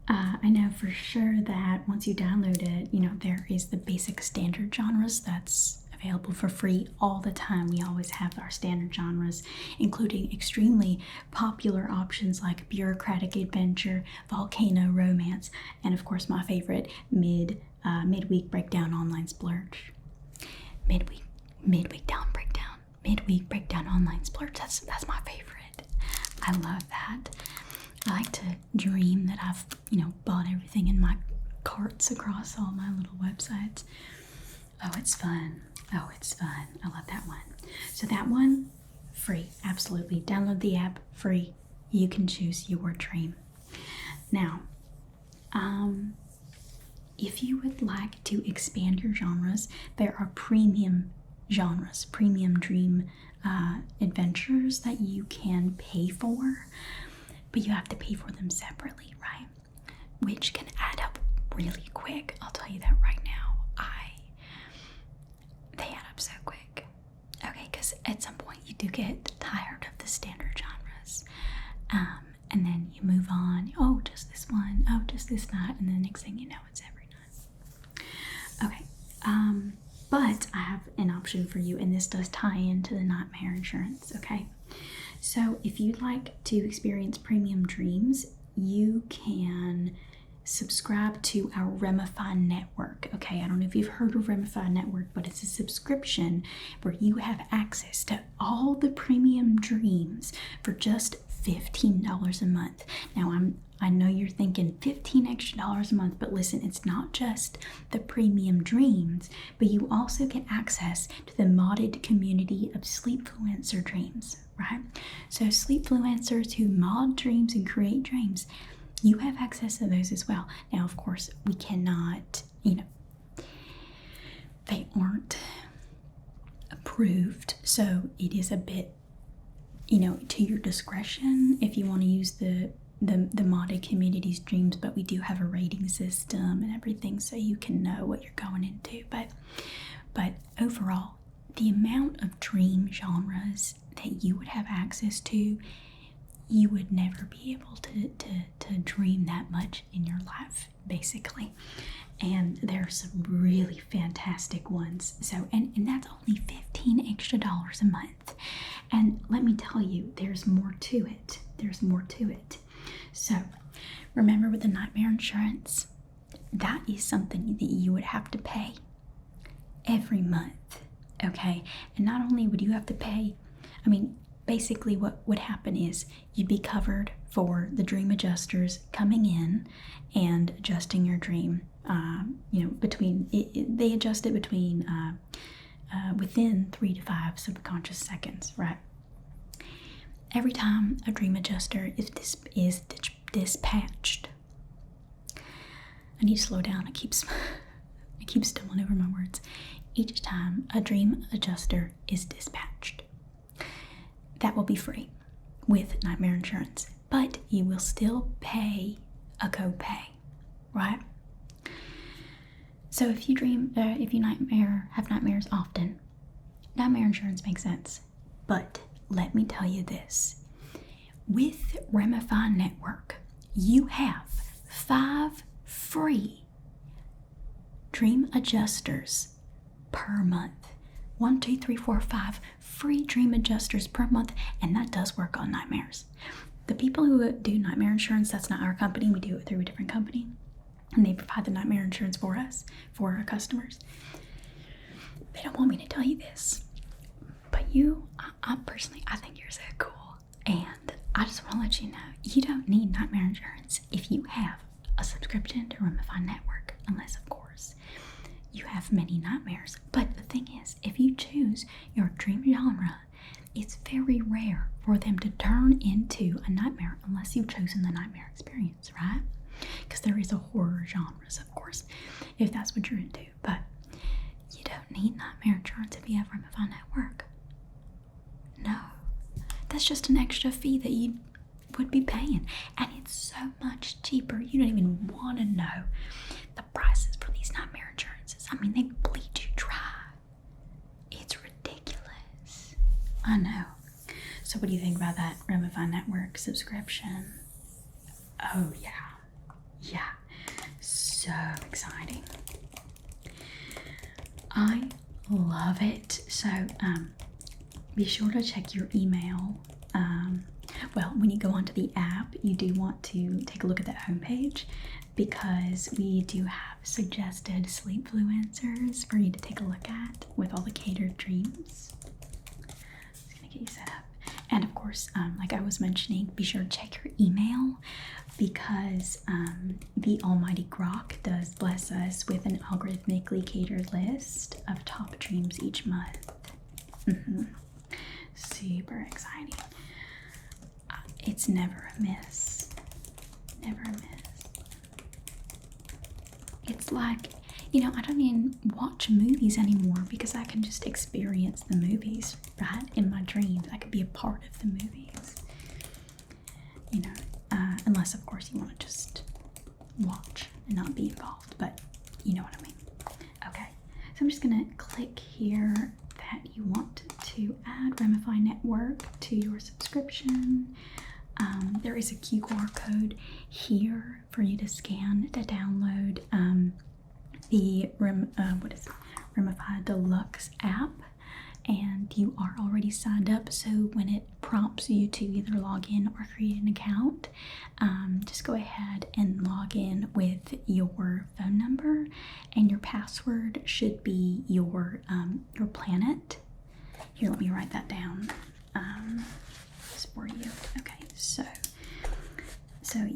I know for sure that once you download it, there is the basic standard genres that's available for free all the time. We always have our standard genres, including extremely popular options like bureaucratic adventure, volcano romance, and of course my favorite, midweek breakdown online splurge. Midweek breakdown online splurge. That's my favorite. I love that. I like to dream that I've, bought everything in my carts across all my little websites. Oh, it's fun. I love that one. So that one, free, absolutely. Download the app, free. You can choose your dream. Now, if you would like to expand your genres, there are premium genres, premium dream adventures that you can pay for, but you have to pay for them separately, right? Which can add up really quick. I'll tell you that right now. They add up so quick. Okay, because at some point you do get tired of the standard genres. And then you move on. Oh, just this one. just this night, and the next thing you know, it's every night. Okay, but I have an option for you, and this does tie into the nightmare insurance, okay? So if you'd like to experience premium dreams, you can subscribe to our Remify network. Okay, I don't know if you've heard of Remify network, but it's a subscription where you have access to all the premium dreams for just $15 a month. Now I know you're thinking $15 extra a month, but listen, it's not just the premium dreams, but you also get access to the modded community of sleepfluencer dreams, right? So sleepfluencers who mod dreams and create dreams, you have access to those as well. Now, of course, we cannot, they aren't approved, so it is a bit, to your discretion if you want to use the modded community's dreams, but we do have a rating system and everything, so you can know what you're going into. But overall, the amount of dream genres that you would have access to, you would never be able to dream that much in your life, basically. And there are some really fantastic ones. So, and that's only $15 extra a month. And let me tell you, there's more to it. There's more to it. So, remember with the nightmare insurance, that is something that you would have to pay every month, okay? And not only would you have to pay, basically what would happen is you'd be covered for the dream adjusters coming in and adjusting your dream, they adjust it between within 3 to 5 subconscious seconds, right? Every time a dream adjuster is dispatched, I need to slow down. I keep stumbling over my words. Each time a dream adjuster is dispatched, that will be free with nightmare insurance, but you will still pay a copay, right? So if you have nightmares often, nightmare insurance makes sense. But let me tell you this, with Remify Network, you have 5 free dream adjusters per month. 1, 2, 3, 4, 5 free dream adjusters per month, and that does work on nightmares. The people who do nightmare insurance, that's not our company. We do it through a different company, and they provide the nightmare insurance for us, for our customers. They don't want me to tell you this, but I think you're so cool, and I just want to let you know, you don't need nightmare insurance if you have a subscription to Remify Network, unless, of course, you have many nightmares. But the thing is, if you choose your dream genre, it's very rare for them to turn into a nightmare unless you've chosen the nightmare experience, right? Because there is a horror genres, of course, if that's what you're into. But you don't need nightmare insurance if you have Remify Network. No, that's just an extra fee that you would be paying, and it's so much cheaper. You don't even want to know the prices for these nightmare insurances. They bleed you dry. It's ridiculous. I know. So what do you think about that Remify Network subscription? Oh yeah, so exciting. I love it. So be sure to check your email. When you go onto the app, you do want to take a look at that homepage, because we do have suggested sleepfluencers for you to take a look at with all the catered dreams. Just gonna get you set up. And of course, like I was mentioning, be sure to check your email, because the almighty Grok does bless us with an algorithmically catered list of top dreams each month. Super exciting. It's never a miss. Never a miss. It's like, I don't even watch movies anymore because I can just experience the movies, right? In my dreams. I could be a part of the movies. Unless, of course, you want to just watch and not be involved, but you know what I mean. Okay, so I'm just going to click here that you want to add Remify Network to your subscription. there is a QR code here for you to scan to download the Remify Deluxe app, and you are already signed up, so when it prompts you to either log in or create an account, just go ahead and log in with your phone number, and your password should be your planet. Here, let me write that down for you. Okay, so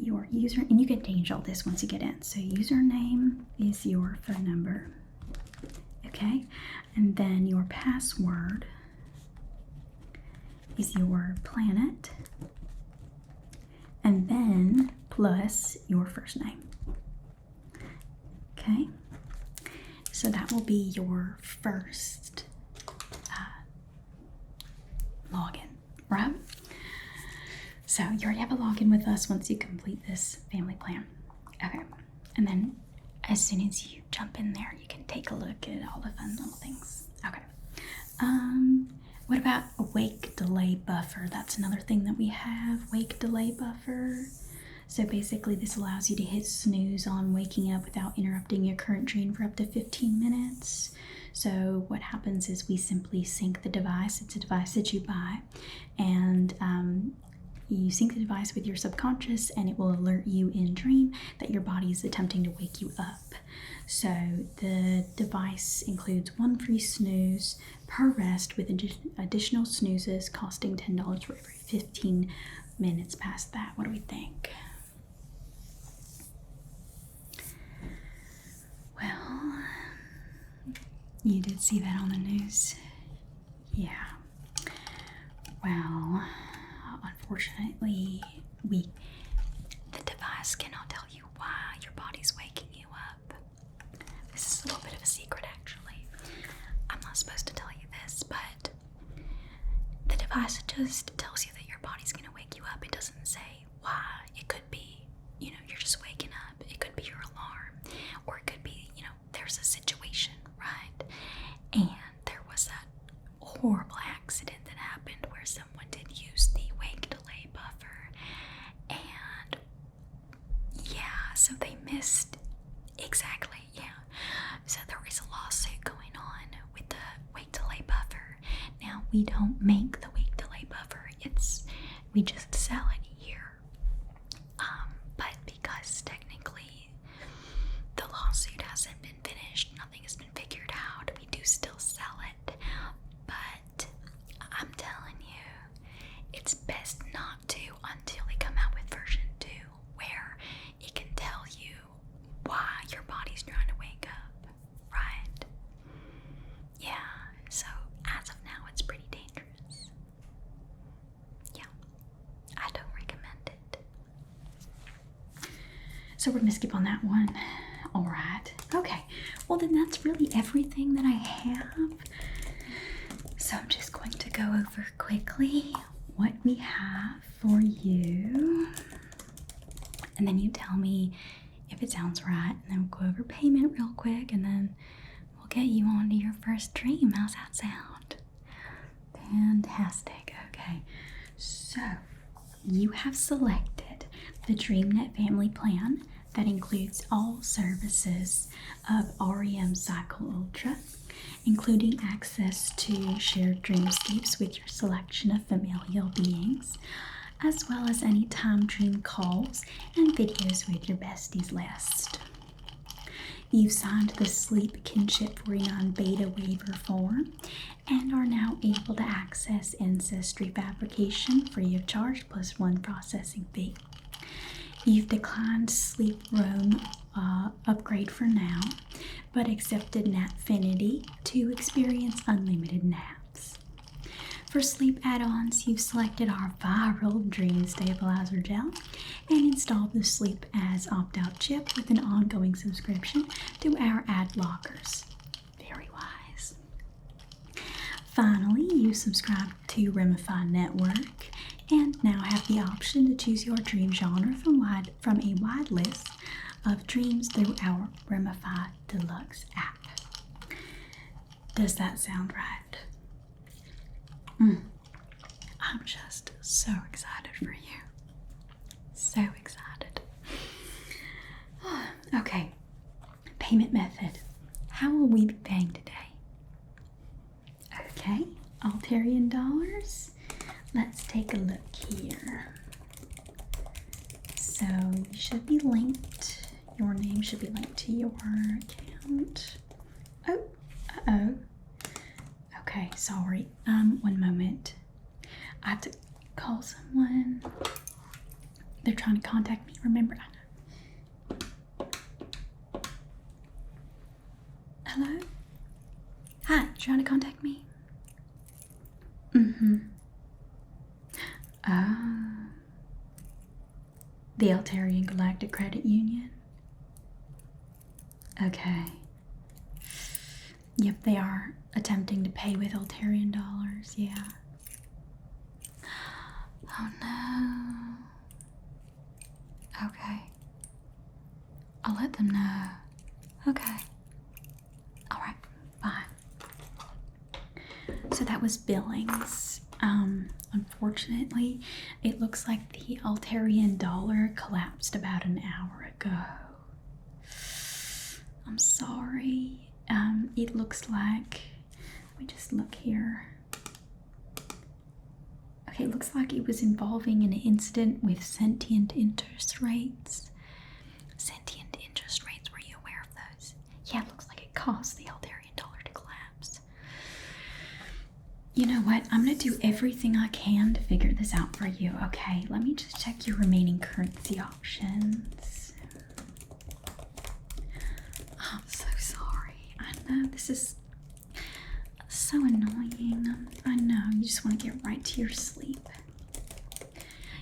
your user, and you can change all this once you get in. So username is your phone number, okay, and then your password is your planet, and then plus your first name. Okay, so that will be your first login, right? So you already have a login with us once you complete this family plan. Okay, and then as soon as you jump in there, you can take a look at all the fun little things. Okay. What about a wake delay buffer? That's another thing that we have, wake delay buffer. So basically this allows you to hit snooze on waking up without interrupting your current dream for up to 15 minutes. So what happens is we simply sync the device. It's a device that you buy, and you sync the device with your subconscious, and it will alert you in dream that your body is attempting to wake you up. So the device includes 1 free snooze per rest, with additional snoozes costing $10 for every 15 minutes past that. What do we think? Well, you did see that on the news. Yeah. Well, unfortunately, the device cannot tell you why your body's waking you up. This is a little bit of a secret, actually. I'm not supposed to tell you this, but the device just tells you that your body's gonna wake you up. It doesn't say why. It could be, you're just waking up. It could be your alarm, or it could be, there's a situation, right? And there was that horrible accident that happened where someone did use the wake delay buffer, and so they missed. Exactly, yeah. So there is a lawsuit going on with the wake delay buffer. Now, we don't make the wake delay buffer, we just sell it here. But because technically the lawsuit hasn't been finished, nothing has been figured out, we do still sell it. But I'm telling you, it's best not to until they come out with version 2, where it can tell you why your body's trying to wake up, right? Yeah, so as of now, it's pretty dangerous. Yeah, I don't recommend it. So we're gonna skip on that one. All right, okay. Well, then that's really everything that I have. So I'm just going to go over quickly what we have for you, and then you tell me if it sounds right, and then we'll go over payment real quick, and then we'll get you on to your first dream. How's that sound? Fantastic. Okay, so you have selected the DreamNet family plan that includes all services of REM Cycle Ultra, including access to shared dreamscapes with your selection of familial beings, as well as anytime dream calls and videos with your besties list. You've signed the Sleep Kinship 49 beta waiver form and are now able to access ancestry fabrication free of charge plus 1 processing fee. You've declined Sleep Roam upgrade for now, but accepted Napfinity to experience unlimited naps. For sleep add-ons, you've selected our viral Dream Stabilizer Gel and installed the Sleep As opt-out chip with an ongoing subscription to our ad blockers. Very wise. Finally, you subscribe to Remify Network and now have the option to choose your dream genre from a wide list of dreams through our Remify Deluxe app. Does that sound right? I'm just so excited for you. So excited. Okay, payment method. How will we be paying today? Okay, Altarian dollars. Let's take a look here. So you should be linked. Your name should be linked to your account. Oh, uh-oh. Okay, sorry. One moment. I have to call someone. They're trying to contact me, remember? Hello? Hi, you trying to contact me? Mm-hmm. The Altarian Galactic Credit Union? Okay. Yep, they are attempting to pay with Altarian dollars, yeah. Oh no. Okay. I'll let them know. Okay. Alright, bye. So that was billings. Unfortunately, it looks like the Altarian dollar collapsed about an hour ago. I'm sorry. It looks like, let me just look here. Okay, it looks like it was involving an incident with sentient interest rates. Sentient interest rates, were you aware of those? Yeah, it looks like it caused the Altarian dollar to collapse. You know what? I'm going to do everything I can to figure this out for you, okay? Let me just check your remaining currency options. Oh, I'm so sorry. I know this is so annoying. I know, you just want to get right to your sleep.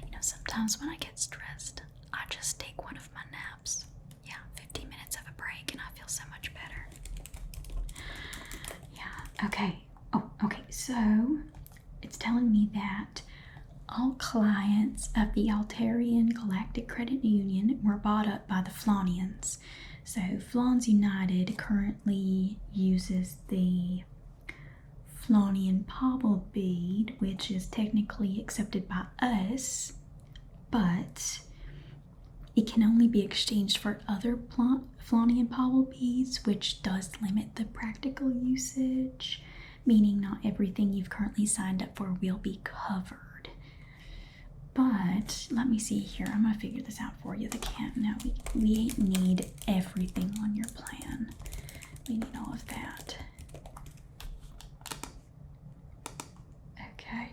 You know, sometimes when I get stressed, I just take one of my naps. Yeah, 15 minutes of a break and I feel so much better. Yeah, okay. Oh, okay, so it's telling me that all clients of the Altarian Galactic Credit Union were bought up by the Flanians. So Flans United currently uses the Flanian Pobble bead, which is technically accepted by us, but it can only be exchanged for other Flanian Pobble beads, which does limit the practical usage, meaning not everything you've currently signed up for will be covered. But let me see here. I'm gonna figure this out for you. We need everything on your plan. We need all of that. Okay.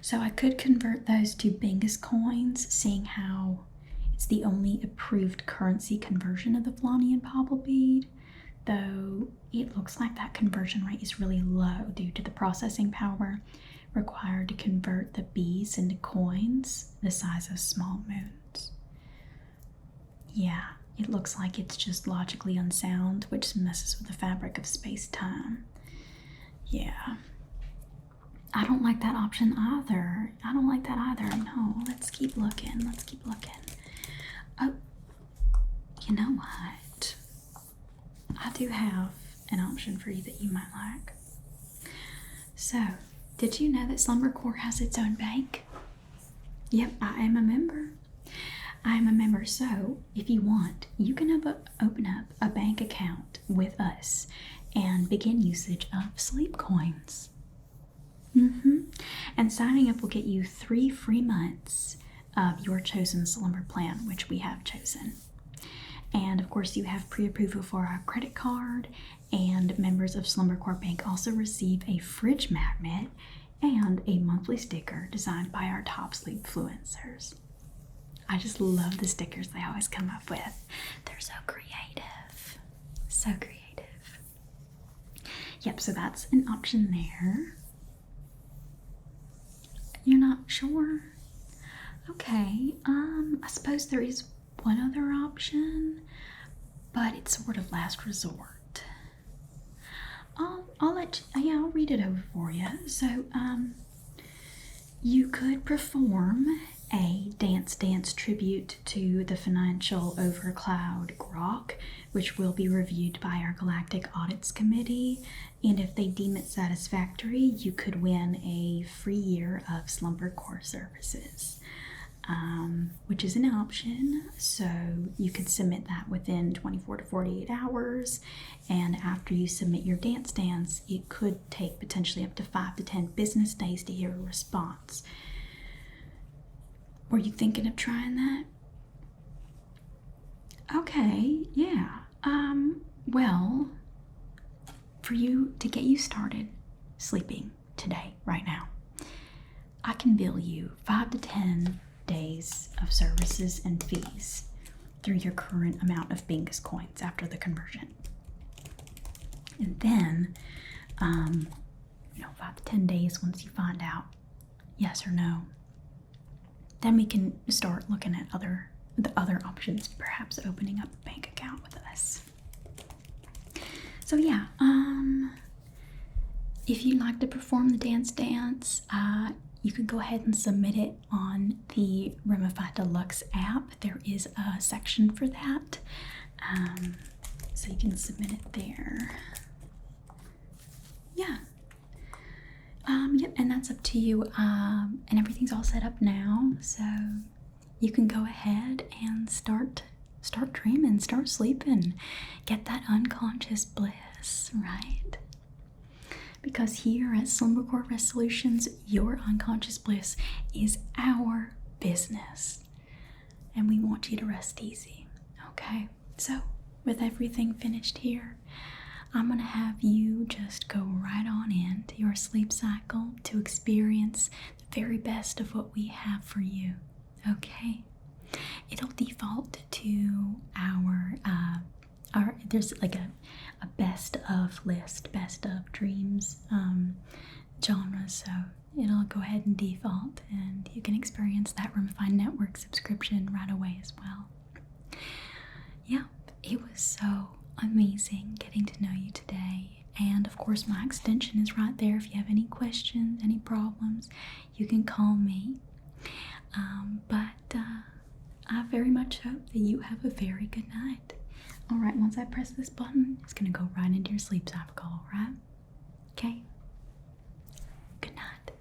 So I could convert those to Bingus coins, seeing how it's the only approved currency conversion of the Flanian Pobble bead, though it looks like that conversion rate is really low due to the processing power required to convert the beads into coins the size of small moons. Yeah, it looks like it's just logically unsound, which messes with the fabric of space-time. Yeah. I don't like that option either. No, let's keep looking. Oh, you know what? I do have an option for you that you might like. So, did you know that SLUMBRCORPS has its own bank? Yep, I am a member. So if you want, you can open up a bank account with us and begin usage of sleep coins. And signing up will get you 3 free months of your chosen slumber plan, which we have chosen. And of course, you have pre-approval for our credit card, and members of SLUMBRCORPS Bank also receive a fridge magnet and a monthly sticker designed by our top sleep influencers. I just love the stickers they always come up with. They're so creative. So creative. Yep, so that's an option there. You're not sure? Okay, I suppose there is one other option, but it's sort of last resort. I'll read it over for you. So, you could perform a dance tribute to the financial overcloud Grok, which will be reviewed by our Galactic Audits Committee, and if they deem it satisfactory, you could win a free year of SLUMBRCORPS services. which is an option. So you could submit that within 24 to 48 hours. And after you submit your dance, it could take potentially up to 5 to 10 business days to hear a response. Were you thinking of trying that? Okay, yeah. Well, for you to get you started sleeping today, right now, I can bill you 5 to 10 days of services and fees through your current amount of Bingus coins after the conversion. And then, 5 to 10 days once you find out yes or no, then we can start looking at the other options, perhaps opening up a bank account with us. So yeah, if you'd like to perform the dance, you can go ahead and submit it on the Remify Deluxe app. There is a section for that, so you can submit it there. Yeah. Yep, and that's up to you. And everything's all set up now, so you can go ahead and start dreaming, start sleeping, get that unconscious bliss, right? Because here at SLUMBRCORPS Resolutions, your unconscious bliss is our business, and we want you to rest easy. Okay, so with everything finished here, I'm gonna have you just go right on into your sleep cycle to experience the very best of what we have for you. Okay, it'll default to our there's like a best of list, best of dreams genre, so it'll go ahead and default, and you can experience that Remify Network subscription right away as well. Yeah, it was so amazing getting to know you today, and of course my extension is right there. If you have any questions, any problems, you can call me. But I very much hope that you have a very good night. Alright, once I press this button, it's gonna go right into your sleep cycle, alright? Okay? Good night.